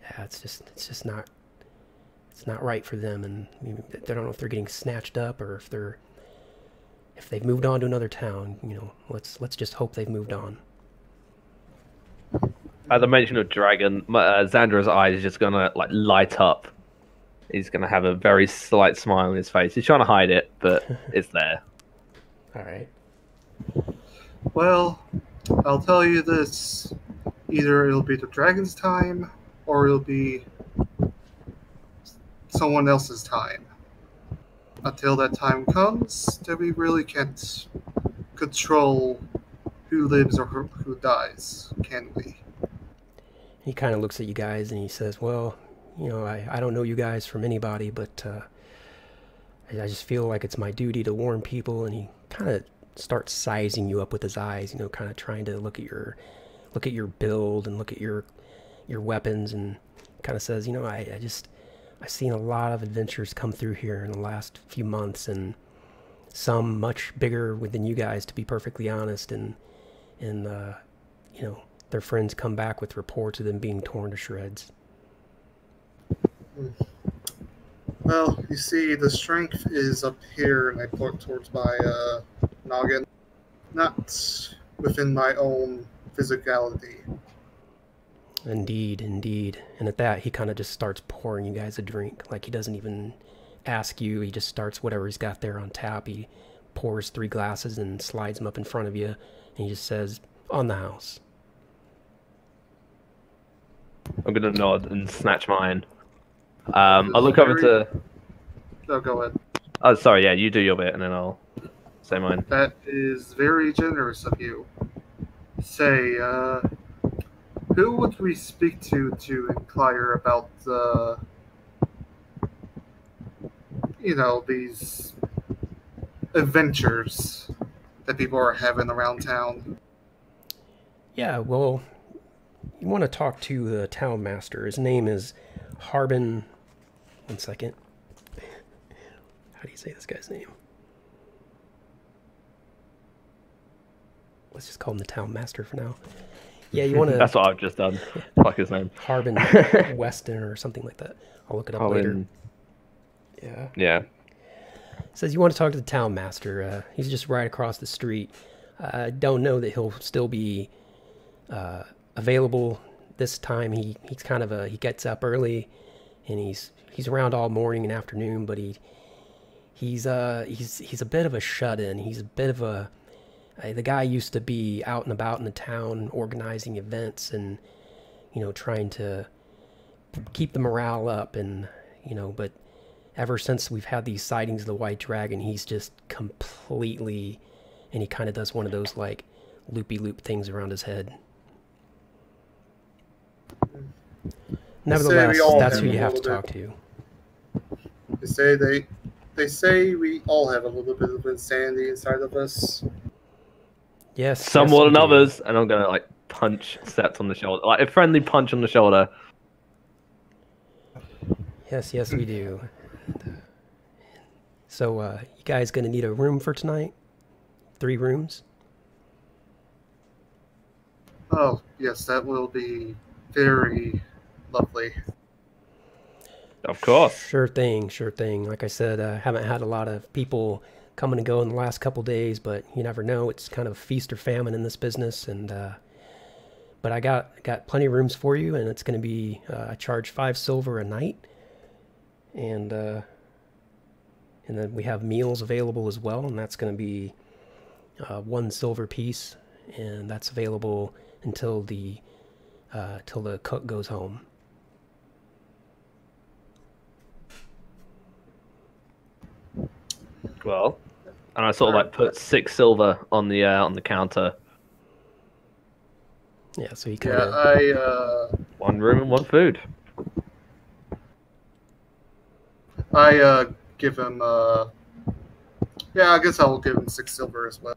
yeah, it's just not right for them, and they don't know if they're getting snatched up or if they've moved on to another town. Let's just hope they've moved on. At the mention of dragon, Xandra's eyes is just gonna like light up. He's gonna have a very slight smile on his face. He's trying to hide it, but it's there. All right. Well, I'll tell you this. Either it'll be the dragon's time, or it'll be someone else's time. Until that time comes, then we really can't control who lives or who dies, can we? He kind of looks at you guys and he says, well, I don't know you guys from anybody, but I just feel like it's my duty to warn people. And he kind of starts sizing you up with his eyes, kind of trying to look at your build and look at your weapons, and kind of says, I've seen a lot of adventures come through here in the last few months, and some much bigger than you guys, to be perfectly honest, and their friends come back with reports of them being torn to shreds. Well, you see, the strength is up here, and I point towards my noggin, not within my own physicality. Indeed. And at that, he kind of just starts pouring you guys a drink. Like, he doesn't even ask you. He just starts whatever he's got there on tap. He pours 3 glasses and slides them up in front of you. And he just says, on the house. I'm gonna nod and snatch mine. I'll look over to. Oh, go ahead. Oh, sorry. Yeah, you do your bit, and then I'll say mine. That is very generous of you. Say, who would we speak to inquire about these adventures that people are having around town? Yeah, well, you want to talk to the town master. His name is Harbin. One second. How do you say this guy's name? Let's just call him the town master for now. Yeah, you want to... That's what I've just done. Fuck his name. Harbin Weston or something like that. I'll look it up later. Yeah. Says you want to talk to the town master. He's just right across the street. I don't know that he'll still be available this time. He's kind of he gets up early, and he's around all morning and afternoon, but he's a bit of a shut-in. He's a bit of a... the guy used to be out and about in the town organizing events and, trying to keep the morale up, and, but ever since we've had these sightings of the White Dragon, he's just completely, and he kind of does one of those, like, loopy-loop things around his head. Nevertheless, that's who you have to talk to. They say we all have a little bit of insanity inside of us. Yes. Some more than others, and I'm gonna like punch Sept on the shoulder, like a friendly punch on the shoulder. Yes, we do. So, you guys gonna need a room for tonight? 3 rooms? Oh, yes, that will be very lovely. Of course. Sure thing. Like I said, I haven't had a lot of people coming and go in the last couple days, but you never know. It's kind of feast or famine in this business, and but I got plenty of rooms for you, and it's going to be I charge 5 silver a night, and then we have meals available as well, and that's going to be 1 silver piece, and that's available until the cook goes home. Well, and I sort of like put 6 silver on the counter. Yeah, so you kind of... 1 room and 1 food. I give him I guess I'll give him 6 silver as well.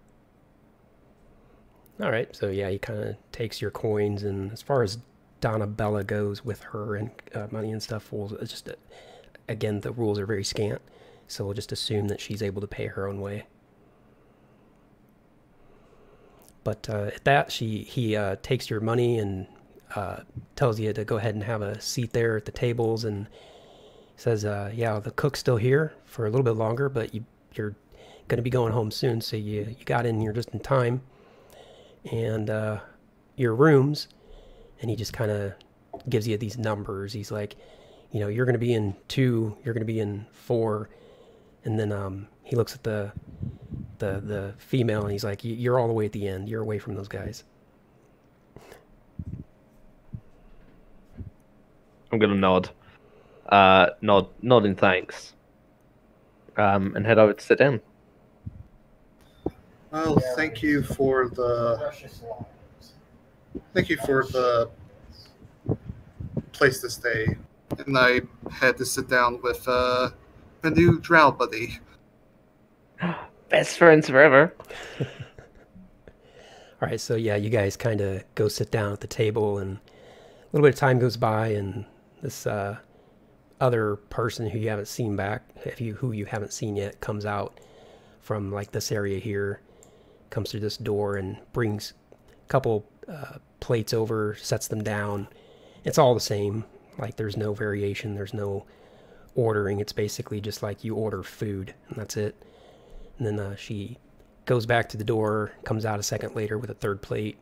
All right, so yeah, he kind of takes your coins, and as far as Donna Bella goes with her and money and stuff, it's just again, the rules are very scant, so we'll just assume that she's able to pay her own way. But at that, he takes your money and tells you to go ahead and have a seat there at the tables, and says, yeah, the cook's still here for a little bit longer, but you're going to be going home soon, so you got in here just in time. And your rooms, and he just kind of gives you these numbers. He's like, you know, you're going to be in 2, you're going to be in 4, and then he looks at the female, and he's like, you're all the way at the end. You're away from those guys. I'm gonna nod, nod in thanks, and head over to sit down. Well, thank you for the place to stay. And I had to sit down with a new drow buddy. Best friends forever. All right, so yeah, you guys kind of go sit down at the table, and a little bit of time goes by, and this other person who you haven't seen who you haven't seen yet, comes out from like this area here, comes through this door, and brings a couple plates over, sets them down. It's all the same. Like, there's no variation, there's no ordering. It's basically just like you order food, and that's it. And then she goes back to the door, comes out a second later with a third plate,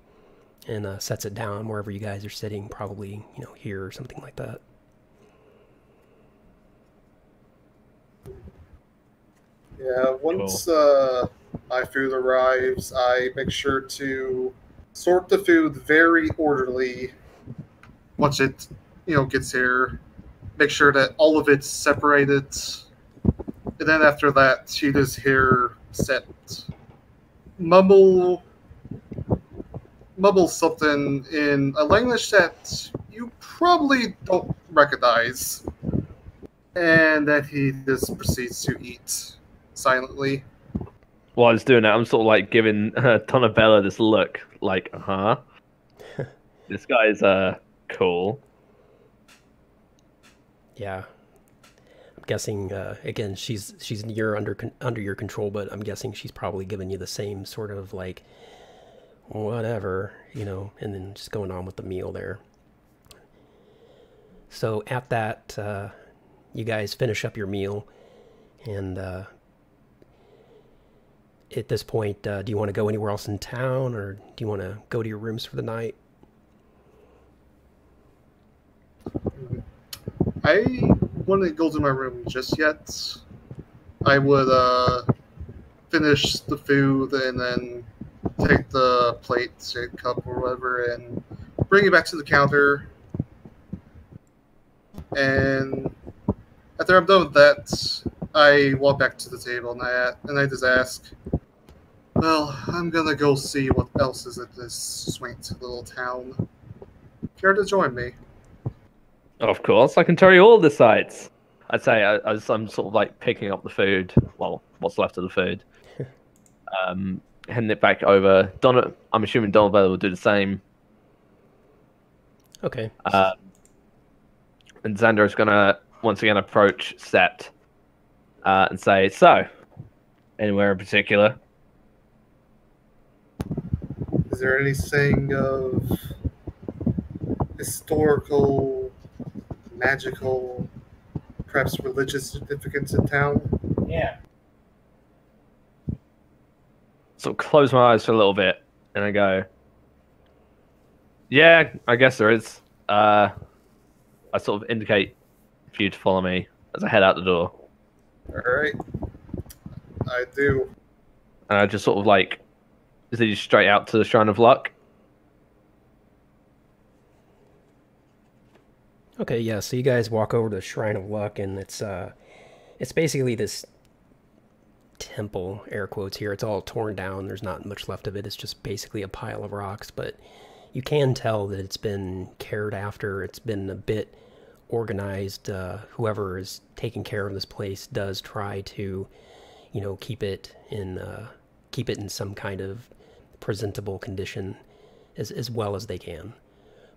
and sets it down wherever you guys are sitting, probably, you know, here or something like that. Yeah, once my food arrives, I make sure to sort the food very orderly. Once it, you know, gets here, make sure that all of it's separated. And then after that, she does hear set. Mumble something in a language that you probably don't recognize. And then he just proceeds to eat silently. While I was doing that, I'm sort of like giving Donabella this look, like, this guy's cool. Yeah. I'm guessing, again, she's you're under your control, but I'm guessing she's probably giving you the same sort of like, whatever, you know, and then just going on with the meal there. So at that, you guys finish up your meal, and at this point, do you want to go anywhere else in town, or do you want to go to your rooms for the night? I wouldn't go to my room just yet. I would finish the food and then take the plate, say, cup, or whatever, and bring it back to the counter. And after I'm done with that, I walk back to the table and I just ask, well, I'm gonna go see what else is at this swanky little town. Care to join me? Of course, I can tell you all the sights. I'd say as I'm sort of like picking up the food, well, what's left of the food, heading it back over. I'm assuming Donabella will do the same. Okay. And Xander's gonna once again approach Sept and say, "So, anywhere in particular?" Is there anything of historical, magical, perhaps religious significance in town? Yeah. So close my eyes for a little bit, and I go, "Yeah, I guess there is." I sort of indicate for you to follow me as I head out the door. All right, I do. And I just sort of like lead straight out to the Shrine of Luck. Okay, yeah, so you guys walk over to the Shrine of Luck, and it's basically this temple, air quotes here. It's all torn down. There's not much left of it. It's just basically a pile of rocks, but you can tell that it's been cared after. It's been a bit organized. Whoever is taking care of this place does try to, you know, keep it in some kind of presentable condition as well as they can.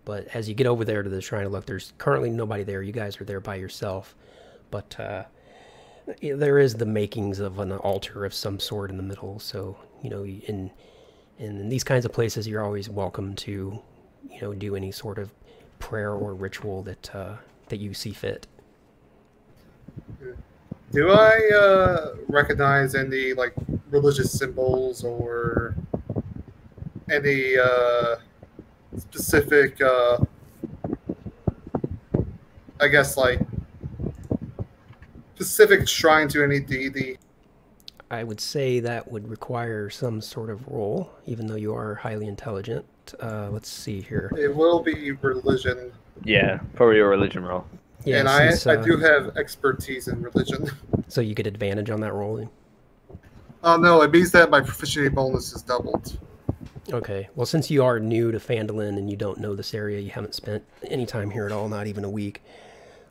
But as you get over there to the Shrine of Luck, there's currently nobody there. You guys are there by yourself. But there is the makings of an altar of some sort in the middle. So, you know, and And in these kinds of places, you're always welcome to, do any sort of prayer or ritual that you see fit. Do I recognize any like religious symbols or any specific, I guess, like specific shrine to any deity? I would say that would require some sort of roll, even though you are highly intelligent. Let's see here. It will be religion. Yeah, probably a religion roll. Yeah, And I do have expertise in religion. So you get advantage on that roll. Oh no, it means that my proficiency bonus is doubled. Okay. Well, since you are new to Phandalin and you don't know this area, you haven't spent any time here at all, not even a week,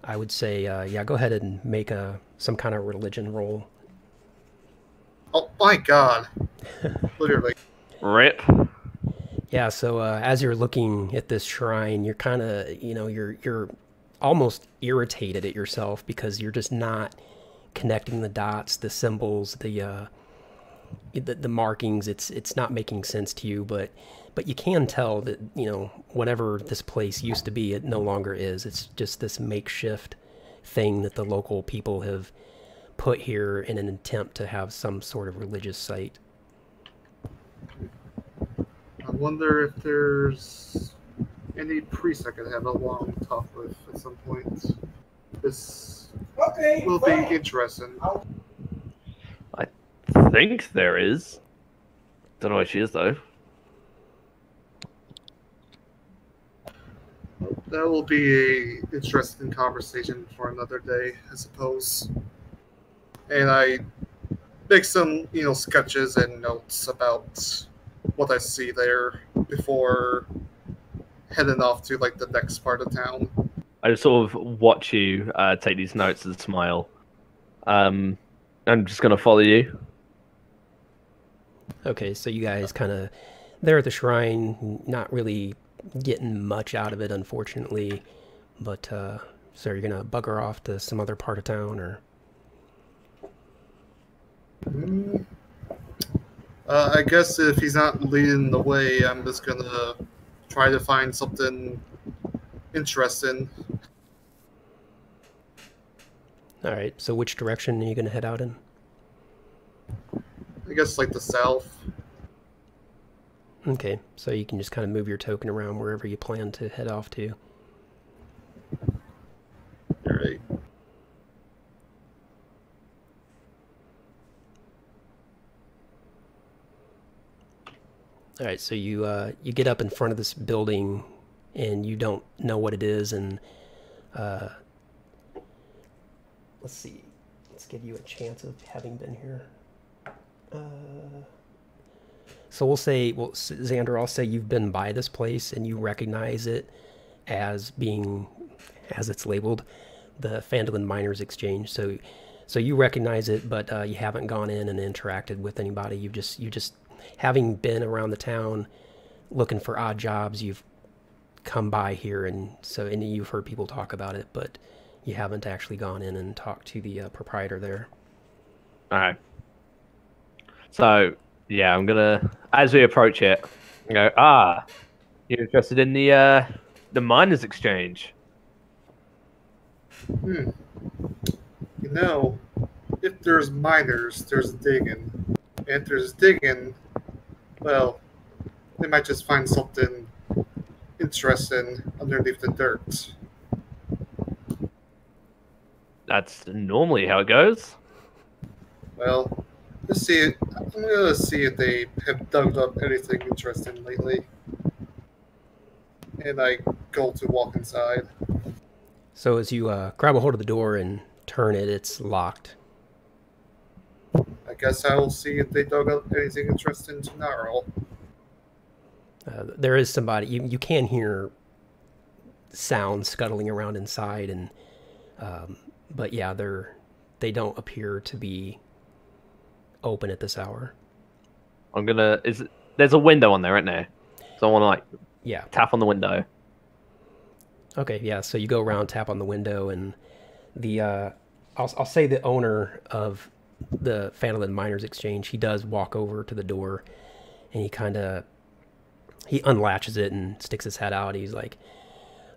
I would say, yeah, go ahead and make some kind of religion roll. Oh my god. Literally. Rip. Yeah, so as you're looking at this shrine, you're kind of, you're almost irritated at yourself because you're just not connecting the dots, the symbols, the markings. It's not making sense to you, but you can tell that, whatever this place used to be, it no longer is. It's just this makeshift thing that the local people have put here in an attempt to have some sort of religious site. I wonder if there's any priest I could have a long talk with at some point. This will be interesting. I think there is. Don't know where she is though. That will be an interesting conversation for another day, I suppose. And I make some, sketches and notes about what I see there before heading off to like the next part of town. I just sort of watch you take these notes and smile. I'm just gonna follow you. Okay, so you guys kind of there at the shrine, not really getting much out of it, unfortunately. But so you're gonna bugger off to some other part of town, or? I guess if he's not leading the way, I'm just gonna try to find something interesting. All right. So which direction are you gonna head out in? I guess like the south. Okay, so you can just kind of move your token around wherever you plan to head off to. All right. All right, so you get up in front of this building, and you don't know what it is, and let's see, let's give you a chance of having been here. So Xander, I'll say you've been by this place, and you recognize it as being, as it's labeled, the Phandalin Miners Exchange. So you recognize it, but you haven't gone in and interacted with anybody. You just having been around the town looking for odd jobs, you've come by here, and you've heard people talk about it, but you haven't actually gone in and talked to the proprietor there. All right. So yeah, I'm gonna, as we approach it, go, you're interested in the miners exchange? If there's miners, there's digging. And if there's digging, well, they might just find something interesting underneath the dirt. That's normally how it goes. Well, let's see. I'm gonna see if they have dug up anything interesting lately. And I go to walk inside. So as you grab a hold of the door and turn it, it's locked. I guess I will see if they dug up anything interesting tomorrow. There is somebody, you can hear sounds scuttling around inside, and but yeah, they don't appear to be open at this hour. There's a window on there, isn't there? So I want to tap on the window. Okay, yeah. So you go around, tap on the window, and I'll say the owner of the Phandalin Miners Exchange, he does walk over to the door, And he unlatches it and sticks his head out. He's like,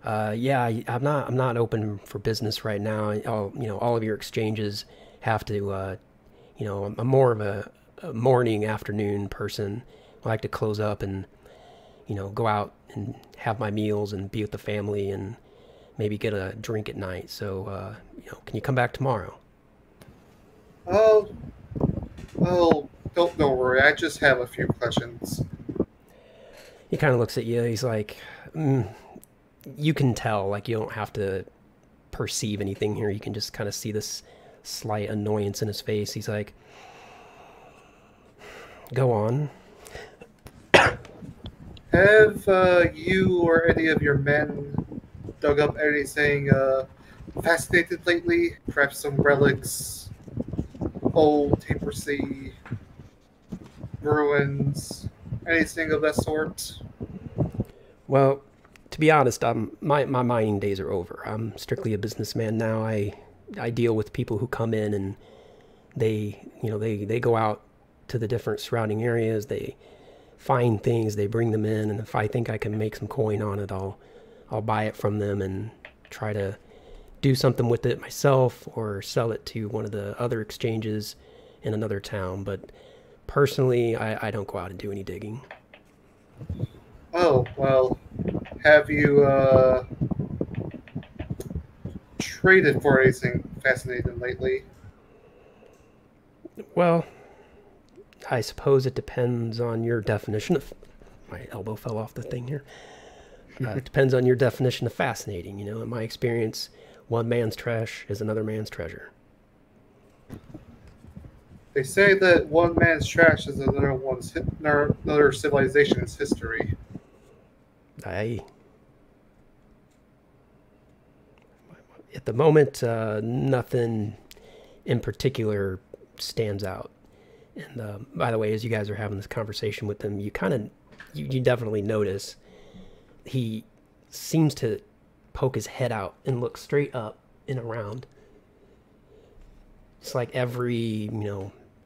yeah, I'm not open for business right now. All of your exchanges have to, I'm more of a morning, afternoon person. I like to close up and, go out and have my meals and be with the family and maybe get a drink at night. So, can you come back tomorrow? Oh, don't worry. I just have a few questions. He kind of looks at you. He's like, you can tell, like, you don't have to perceive anything here. You can just kind of see this slight annoyance in his face. He's like, go on. Have you or any of your men dug up anything fascinated lately? Perhaps some relics, old Tapersea ruins, anything of that sort? Well, to be honest, my mining days are over. I'm strictly a businessman now. I deal with people who come in and they go out to the different surrounding areas. They find things, they bring them in, and if I think I can make some coin on it, I'll buy it from them and try to do something with it myself or sell it to one of the other exchanges in another town. But personally, I don't go out and do any digging. Oh, well, have you traded for anything fascinating lately? Well, I suppose it depends on your definition of... My elbow fell off the thing here. It depends on your definition of fascinating. In my experience, one man's trash is another man's treasure. They say that one man's trash is another civilization's history. At the moment, nothing in particular stands out. And by the way, as you guys are having this conversation with him, you definitely notice he seems to poke his head out and look straight up and around. It's like every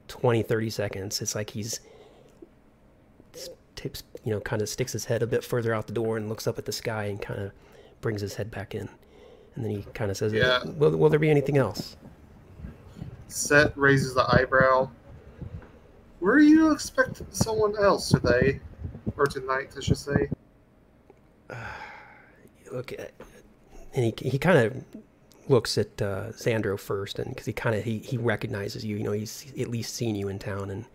20, 30 seconds, it's like he's kind of sticks his head a bit further out the door and looks up at the sky and kind of brings his head back in. And then he kind of says, yeah. Will there be anything else? Set raises the eyebrow. Were you expecting someone else today? Or tonight, I should say. Look at, and he kind of looks at Xandro first, and because he recognizes you. He's at least seen you in town, and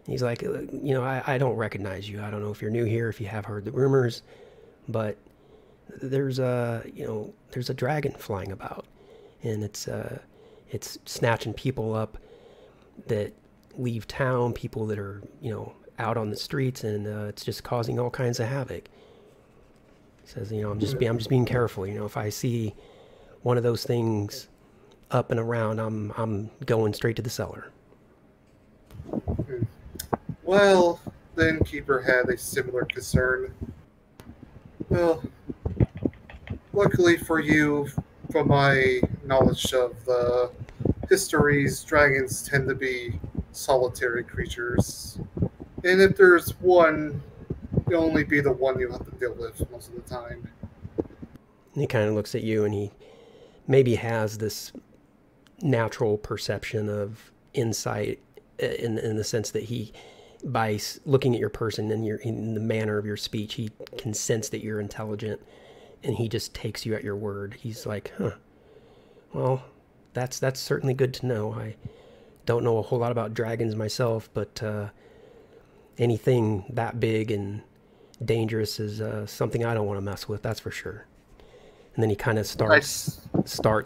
he's like, I don't recognize you. I don't know if you're new here, if you have heard the rumors, but there's a dragon flying about, and it's snatching people up that leave town, people that are out on the streets, and it's just causing all kinds of havoc. He says, I'm just being careful. If I see one of those things up and around, I'm going straight to the cellar. Well, the innkeeper had a similar concern. Well, luckily for you, from my knowledge of the histories, dragons tend to be solitary creatures. And if there's one, it'll only be the one you have to deal with most of the time. And he kind of looks at you, and he maybe has this natural perception of insight in the sense that he, by looking at your person and in the manner of your speech, he can sense that you're intelligent, and he just takes you at your word. He's like, well, that's certainly good to know. I don't know a whole lot about dragons myself, but anything that big and dangerous is something I don't want to mess with, that's for sure. And then he kind of starts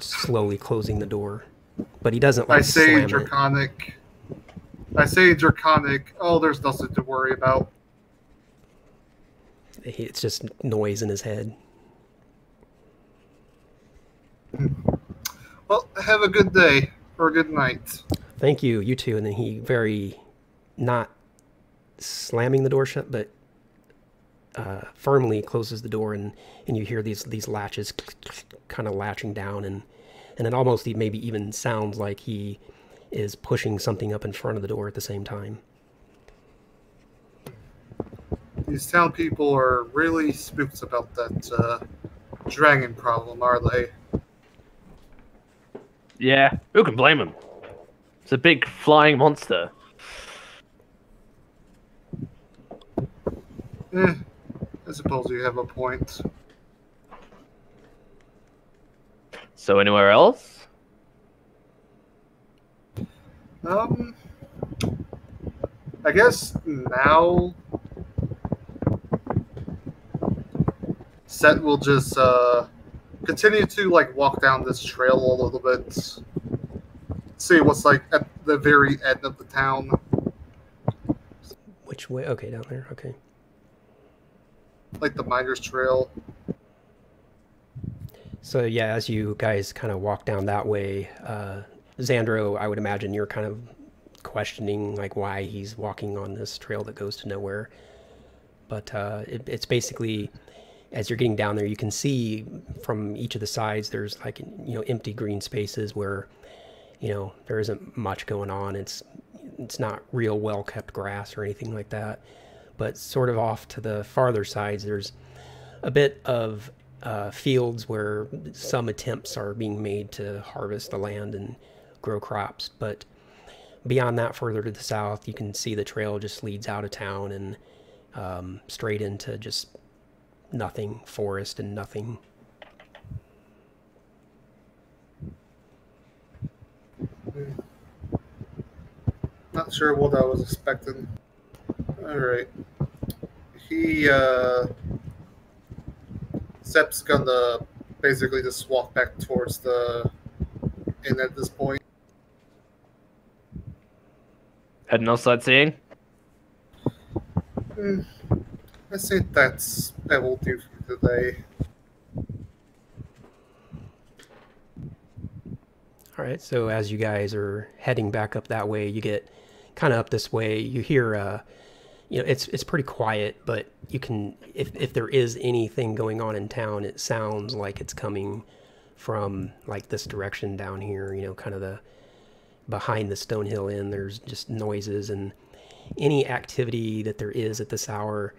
slowly closing the door, but he doesn't like slam draconic. I say draconic. Oh, there's nothing to worry about. It's just noise in his head. Well, have a good day or a good night. Thank you. You too. And then he very, not slamming the door shut, but firmly closes the door, and you hear these latches kind of latching down, and it almost maybe even sounds like he is pushing something up in front of the door at the same time. These town people are really spooked about that dragon problem, are they? Yeah, who can blame him? It's a big flying monster. I suppose you have a point. So anywhere else? I guess now Set will just continue to like walk down this trail a little bit, see what's like at the very end of the town. Which way? Okay, down there. Okay. Like the Miners Trail. So yeah, as you guys kind of walk down that way, Xandro, I would imagine you're kind of questioning like why he's walking on this trail that goes to nowhere. But it's basically, as you're getting down there, you can see from each of the sides there's like, you know, empty green spaces where, you know, there isn't much going on. It's not real well kept grass or anything like that. But sort of off to the farther sides, there's a bit of fields where some attempts are being made to harvest the land and grow crops. But beyond that, further to the south, you can see the trail just leads out of town and straight into just nothing, forest and nothing. Not sure what I was expecting. All right. Sep's gonna basically just walk back towards the inn at this point. Heading off sightseeing? I think that will do for today. All right, so as you guys are heading back up that way, you get kind of up this way, you hear, you know, it's pretty quiet, but you can, if there is anything going on in town, it sounds like it's coming from like this direction down here, you know, kind of the behind the Stonehill Inn. There's just noises and any activity that there is at this hour.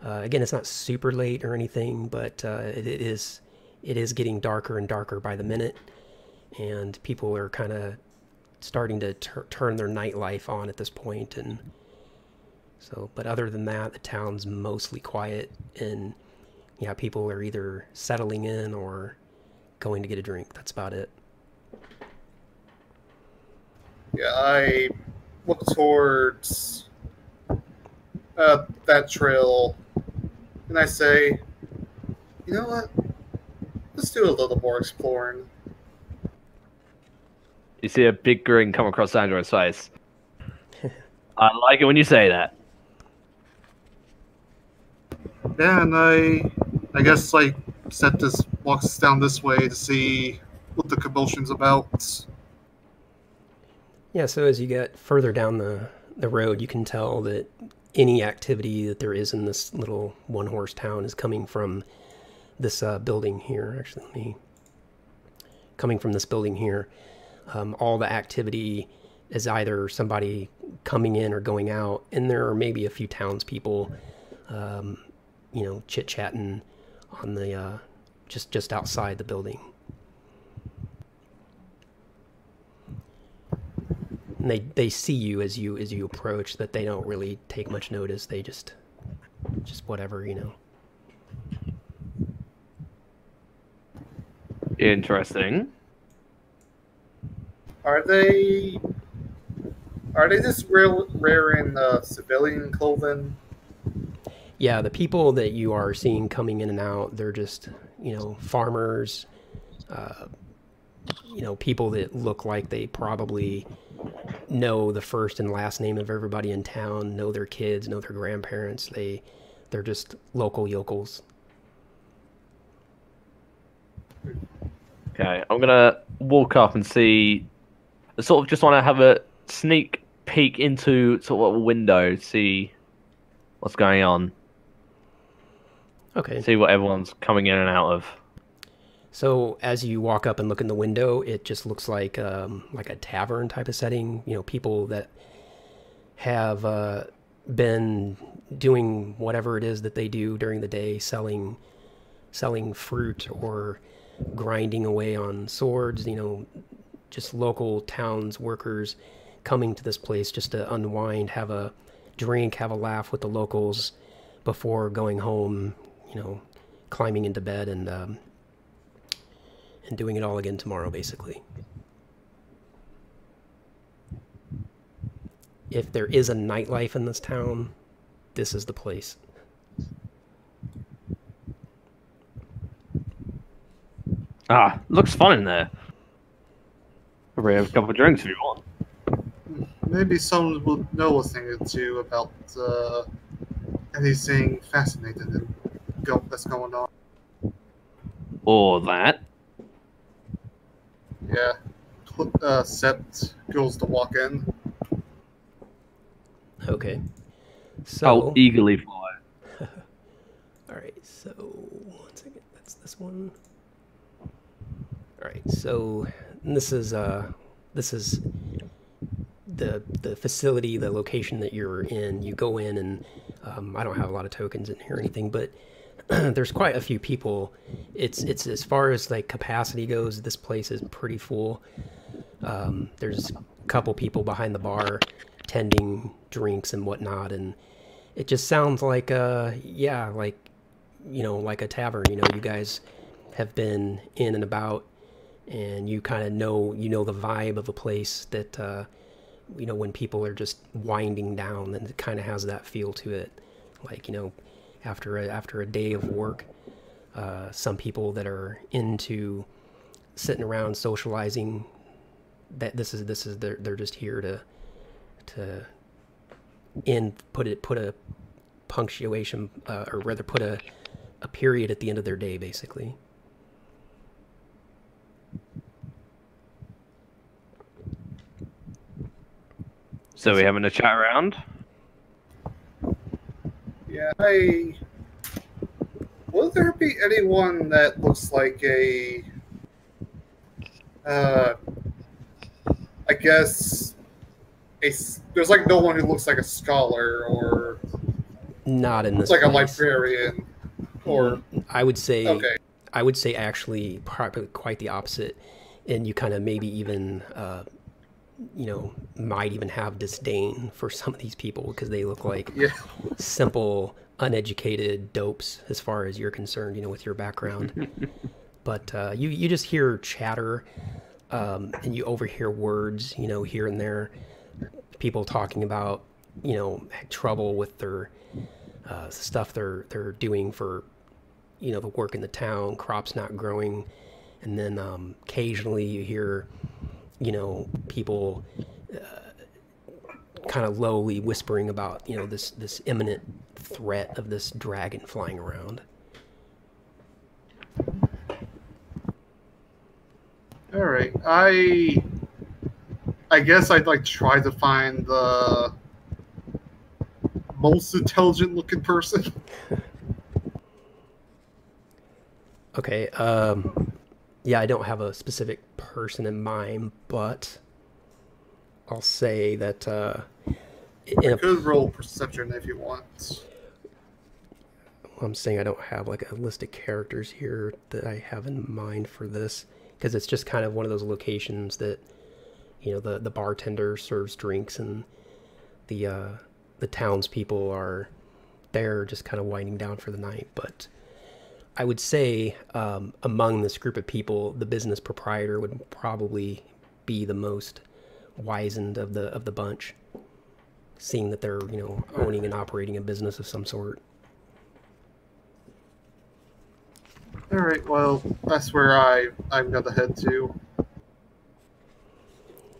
Again, it's not super late or anything, but it is getting darker and darker by the minute, and people are kind of starting to turn their nightlife on at this point. And so, but other than that, the town's mostly quiet, and yeah, people are either settling in or going to get a drink. That's about it. Yeah, I look towards that trail, and I say, you know what? Let's do a little more exploring. You see a big grin come across Andrew's face. I like it when you say that. Yeah, and I guess like Seth just walks down this way to see what the commotion's about. Yeah, so as you get further down the road, you can tell that any activity that there is in this little one-horse town is coming from this building here. Actually, coming from this building here. All the activity is either somebody coming in or going out, and there are maybe a few townspeople, you know, chit-chatting on the just outside the building. And they see you as you approach, that they don't really take much notice. They just whatever, you know. Interesting. Are they just wearing civilian clothing? Yeah, the people that you are seeing coming in and out, they're just, you know, farmers, you know, people that look like they probably know the first and last name of everybody in town, know their kids, know their grandparents. They're just local yokels. Okay, I'm gonna walk up and see. I sort of just want to have a sneak peek into sort of a window, see what's going on. Okay. See what everyone's coming in and out of. So as you walk up and look in the window, it just looks like a tavern type of setting. You know, people that have been doing whatever it is that they do during the day, selling fruit or grinding away on swords, just local towns workers coming to this place just to unwind, have a drink, have a laugh with the locals before going home, climbing into bed and doing it all again tomorrow, basically. If there is a nightlife in this town, this is the place. Looks fun in there. Probably have a couple of drinks if you want. Maybe someone will know a thing or two about anything fascinating that's going on. Or that. Yeah. Sept goes to walk in. Okay. So I'll eagerly follow. all right, so one second. That's this one. All right, so this is the facility, the location that you're in. You go in, and I don't have a lot of tokens in here or anything, but there's quite a few people. It's as far as like capacity goes, this place is pretty full. There's a couple people behind the bar tending drinks and whatnot, and it just sounds like like a tavern. You guys have been in and about, and you kind of know the vibe of a place that when people are just winding down, then it kind of has that feel to it. Like after a day of work, some people that are into sitting around socializing, that this is they're just here to put a punctuation or rather put a period at the end of their day, basically. So we having a chat around? Yeah, will there be anyone that looks like I guess there's like no one who looks like a scholar or not in this like place. A librarian or I would say okay. I would say actually probably quite the opposite, and you kind of maybe even might even have disdain for some of these people because they look like simple, uneducated dopes as far as you're concerned, with your background. But you just hear chatter, and you overhear words, here and there. People talking about, trouble with their stuff they're doing for, the work in the town, crops not growing. And then occasionally you hear, people kind of lowly whispering about, this imminent threat of this dragon flying around. All right, I guess I'd like try to find the most intelligent looking person. Okay, yeah, I don't have a specific person in mind, but I'll say that I could roll perception if you want. I'm saying I don't have like a list of characters here that I have in mind for this, because it's just kind of one of those locations that, the bartender serves drinks and the townspeople are there just kind of winding down for the night. But I would say among this group of people, the business proprietor would probably be the most wizened of the bunch, seeing that they're owning and operating a business of some sort. All right, well, that's where I'm gonna head to.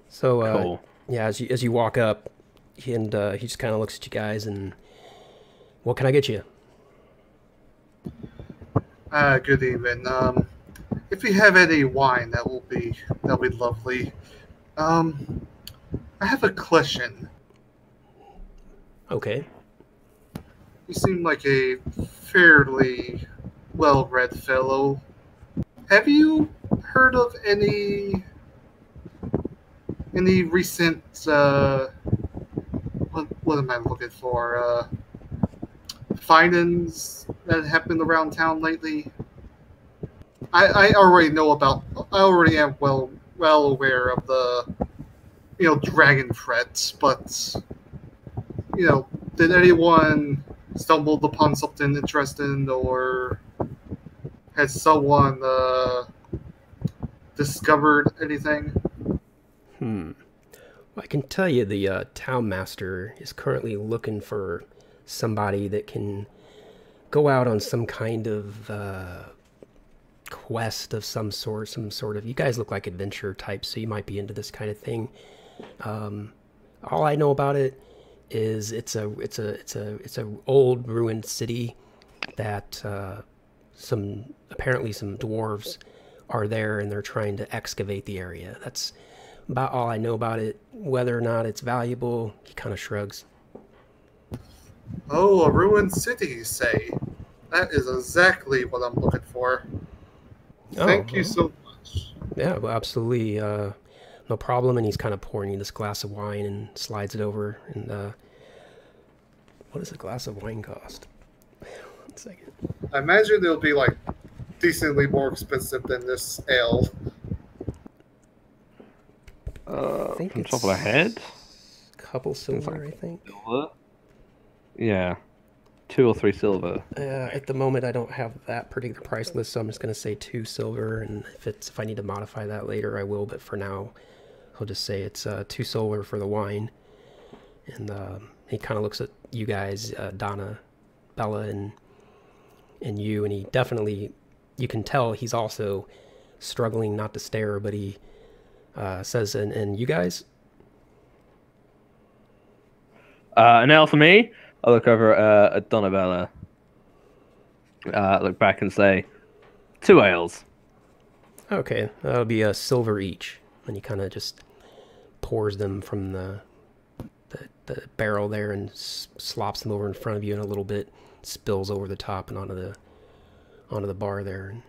So Cool. yeah, as you walk up, and he just kind of looks at you guys and, what can I get you? Good evening. If you have any wine, that'll be lovely. I have a question. Okay. You seem like a fairly well-read fellow. Have you heard of any recent what am I looking for? findings that happened around town lately? I already know about. I already am well aware of the dragon threats, but did anyone stumbled upon something interesting, or has someone discovered anything? I can tell you the town master is currently looking for somebody that can go out on some kind of quest of some sort. You guys look like adventure types, so you might be into this kind of thing. All I know about it is it's a old ruined city that apparently some dwarves are there, and they're trying to excavate the area. That's about all I know about it. Whether or not it's valuable, he kind of shrugs. Oh, a ruined city, you say? That is exactly what I'm looking for. Thank you so much. Yeah, well, absolutely. No problem. And he's kind of pouring you this glass of wine and slides it over. And what does a glass of wine cost? 1 second. I imagine it'll be like decently more expensive than this ale. I think from top of the head, a couple silver, I think. Silver? Yeah, 2 or 3 silver. At the moment, I don't have that particular price list, so I'm just going to say 2 silver. And if I need to modify that later, I will. But for now, I'll just say it's 2 silver for the wine. And he kind of looks at you guys, Donna, Bella, and you, and he definitely, you can tell he's also struggling not to stare, but he says, and you guys? An ale for me. I look over at Donabella, look back and say, 2 ales. Okay, that'll be a silver each. And he kind of just pours them from the barrel there and slops them over in front of you, and a little bit spills over the top and onto the bar there. And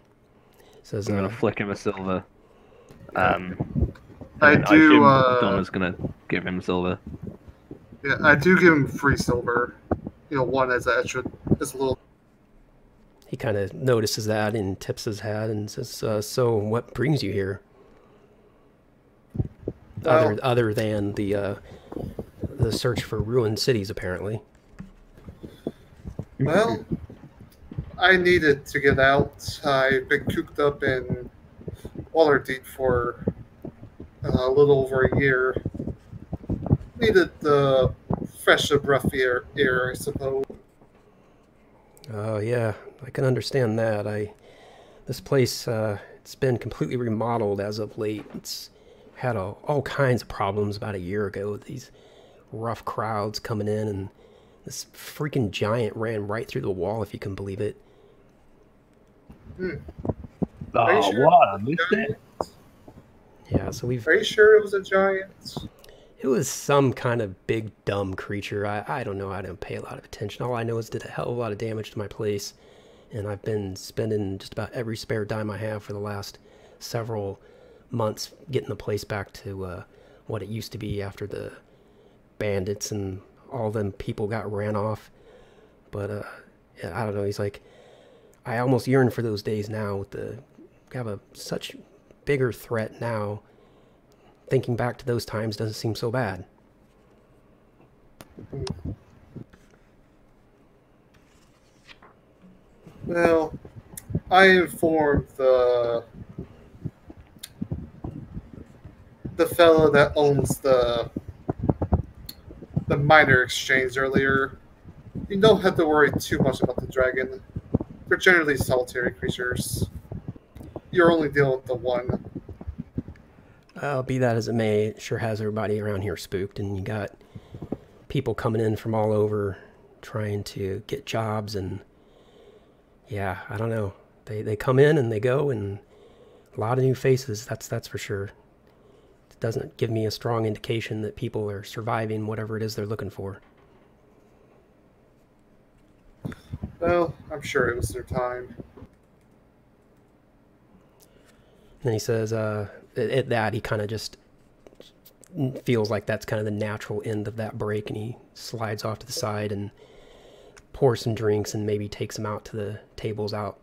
says, I'm gonna flick him a silver. I assume do. Donna's gonna give him silver. Yeah, I do give him 3 silver. One as an extra, as a little. He kind of notices that and tips his hat and says, "So, what brings you here? Other than the search for ruined cities, apparently." Well, I needed to get out. I've been cooped up in Waterdeep for a little over a year. Needed the fresh breath air, I suppose. Oh yeah, I can understand that. This place, it's been completely remodeled as of late. It's had all kinds of problems about a year ago. These rough crowds coming in, and this freaking giant ran right through the wall, if you can believe it. Oh, Sure what? I missed it. Yeah, so we've... Are you sure it was a giant? It was some kind of big, dumb creature. I don't know. I didn't pay a lot of attention. All I know is it did a hell of a lot of damage to my place. And I've been spending just about every spare dime I have for the last several months getting the place back to what it used to be after the bandits and all them people got ran off. But yeah, I don't know. He's like, I almost yearn for those days now. We have such bigger threat now. Thinking back to those times doesn't seem so bad. Well, I informed the fellow that owns the minor exchange earlier. You don't have to worry too much about the dragon. They're generally solitary creatures. You're only dealing with the one. Be that as it may, it sure has everybody around here spooked, and you got people coming in from all over trying to get jobs, and yeah, I don't know. They come in and they go, and a lot of new faces, that's for sure. It doesn't give me a strong indication that people are surviving whatever it is they're looking for. Well, I'm sure it was their time. And then he says, at that, he kind of just feels like that's kind of the natural end of that break, and he slides off to the side and pours some drinks and maybe takes them out to the tables out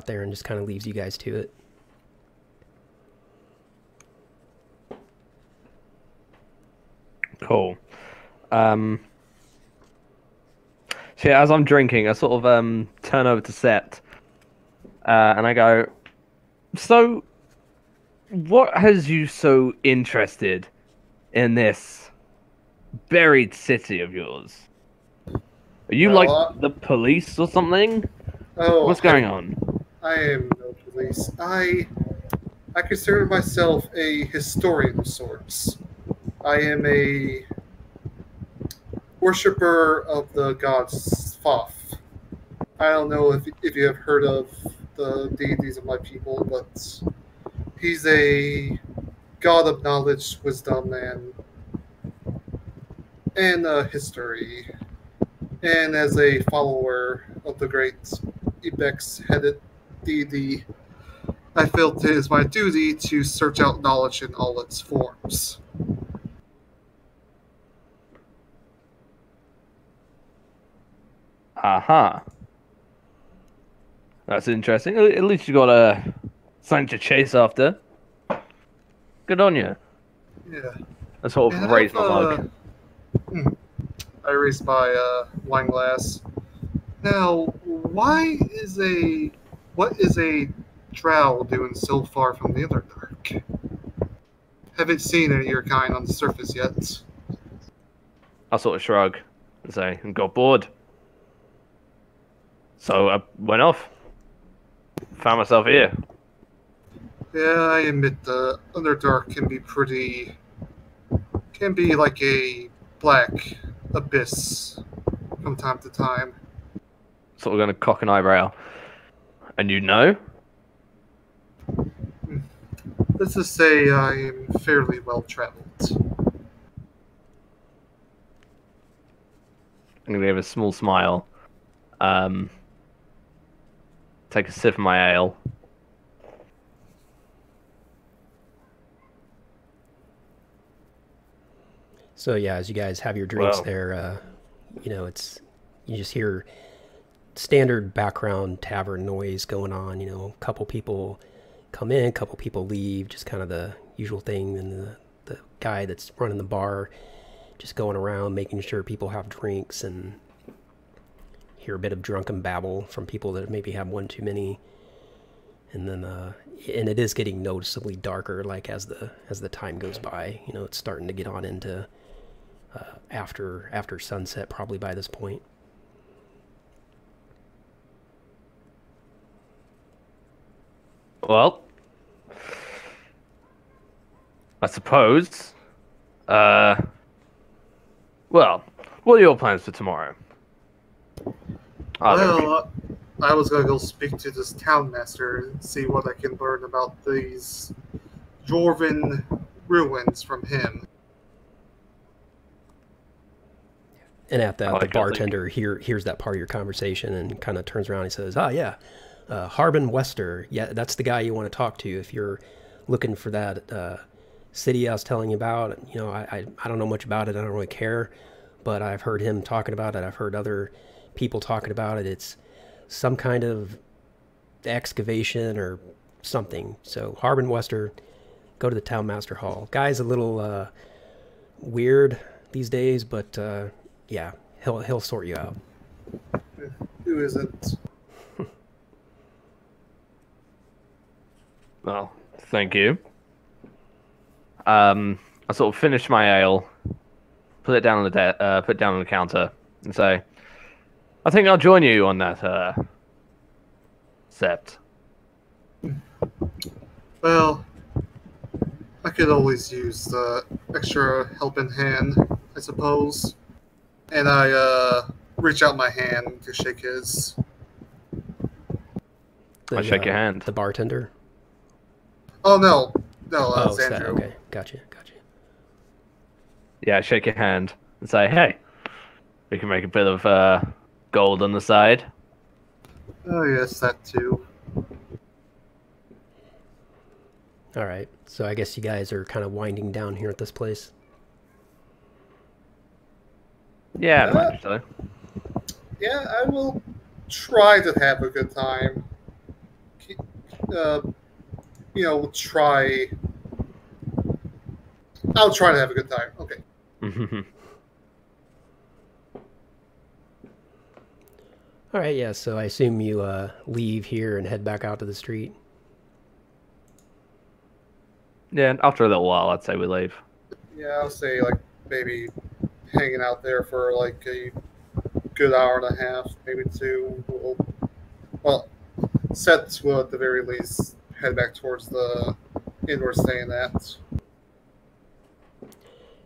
there and just kind of leaves you guys to it. Cool. So yeah, as I'm drinking, I sort of turn over to Sept, and I go, "So, what has you so interested in this buried city of yours? Are you like the police or something? Oh, What's going on?" I am no police. I consider myself a historian of sorts. I am a worshipper of the god Thoth. I don't know if you have heard of the deities of my people, but he's a god of knowledge, wisdom, and history. And as a follower of the great Ibex-headed deity, I felt it is my duty to search out knowledge in all its forms. Aha. That's interesting. At least you got something to chase after. Good on you. Yeah. I sort of raise my mug. I raised my wine glass. Now, what is a drow doing so far from the Underdark? Haven't seen any of your kind on the surface yet. I sort of shrug and say, and got bored. So I went off. Found myself here. Yeah, I admit the Underdark can be like a black abyss from time to time. Sort of going to cock an eyebrow. And you know? Let's just say I am fairly well traveled. I'm going to give a small smile. Take a sip of my ale. So yeah, as you guys have your drinks there, you know, you just hear standard background tavern noise going on. You know, a couple people come in, a couple people leave, just kind of the usual thing. And the guy that's running the bar just going around making sure people have drinks, and hear a bit of drunken babble from people that maybe have one too many. And then and it is getting noticeably darker, like as the time goes by. You know, it's starting to get on into after sunset probably by this point. Well, I suppose. Well, what are your plans for tomorrow? Well, I was gonna go speak to this town master and see what I can learn about these dwarven ruins from him. And at that, the bartender hears that part of your conversation and kind of turns around and says, "Ah, yeah, Harbin Wester. Yeah, that's the guy you want to talk to if you're looking for that city I was telling you about. You know, I don't know much about it. I don't really care, but I've heard him talking about it. I've heard other people talking about it. It's some kind of excavation or something. So Harbin Wester, go to the town master hall. Guy's a little weird these days, but yeah, he'll sort you out." Who isn't? Well, thank you. I sort of finish my ale, put it down on the counter, and say, "I think I'll join you on that Sept." Well, I could always use the extra helping hand, I suppose. And I reach out my hand to shake his. I shake your hand. The bartender? Oh, no, it's Xandru. that. Okay, gotcha. Yeah, I shake your hand and say, "Hey, we can make a bit of gold on the side." Oh, yes, that too. All right, so I guess you guys are kind of winding down here at this place. Yeah, I'd imagine so. Yeah, I will try to have a good time. Uh, try. I'll try to have a good time. Okay. All right, yeah, so I assume you leave here and head back out to the street. Yeah, after a little while, I'd say we leave. Yeah, I'll say like maybe hanging out there for like a good hour and a half, maybe two. Well, Seth will at the very least head back towards the inn we're staying at.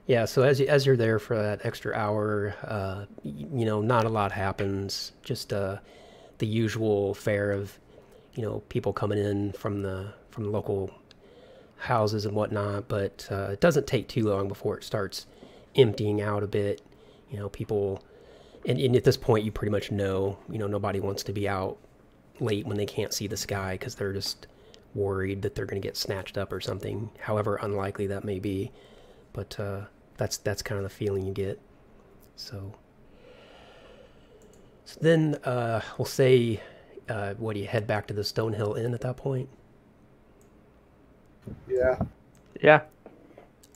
Yeah, so as you're there for that extra hour, not a lot happens. Just the usual fare of, people coming in from the local houses and whatnot. But it doesn't take too long before it starts emptying out a bit. People, and at this point, you pretty much know, nobody wants to be out late when they can't see the sky because they're just worried that they're going to get snatched up or something. However unlikely that may be, but that's kind of the feeling you get. So then we'll say, what do you head back to the Stonehill Inn at that point? Yeah. Yeah.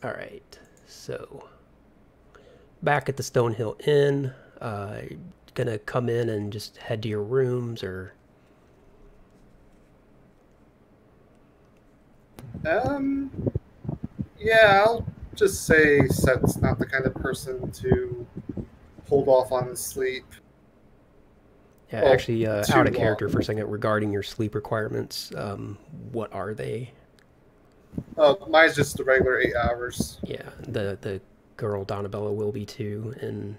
All right. So back at the Stonehill Inn, gonna come in and just head to your rooms, or? Yeah, I'll just say Seth's not the kind of person to hold off on his sleep. Yeah, Well, actually, out of too character long. for a second regarding your sleep requirements. What are they? Mine's just the regular 8 hours. Yeah, the girl Donabella will be too, and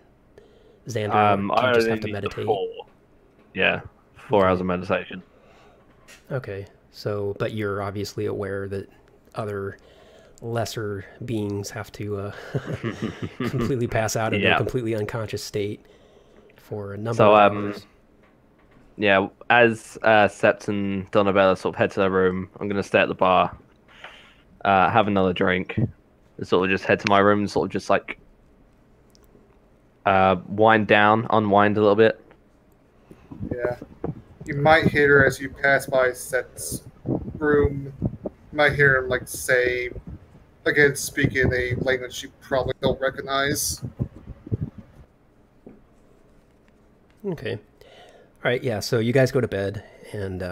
Xander, do I you just only have to need the meditate? 4. Yeah, 4 hours of meditation. Okay, so, but you're obviously aware that other lesser beings have to completely pass out into a Yeah. completely unconscious state for a number So, of hours. yeah, as Sept and Donabella sort of head to their room, I'm going to stay at the bar, have another drink, and sort of just head to my room and sort of just like unwind a little bit. Yeah. You might hear her as you pass by Seth's room. You might hear him like say, again, speak in a language you probably don't recognize. Okay. All right, yeah, so you guys go to bed, and,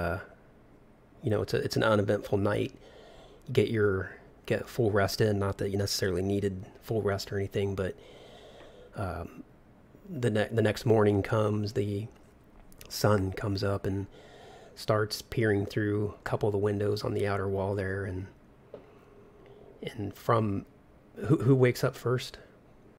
it's an uneventful night. You get full rest in, not that you necessarily needed full rest or anything, but the next morning comes, the sun comes up and starts peering through a couple of the windows on the outer wall there, and from who wakes up first?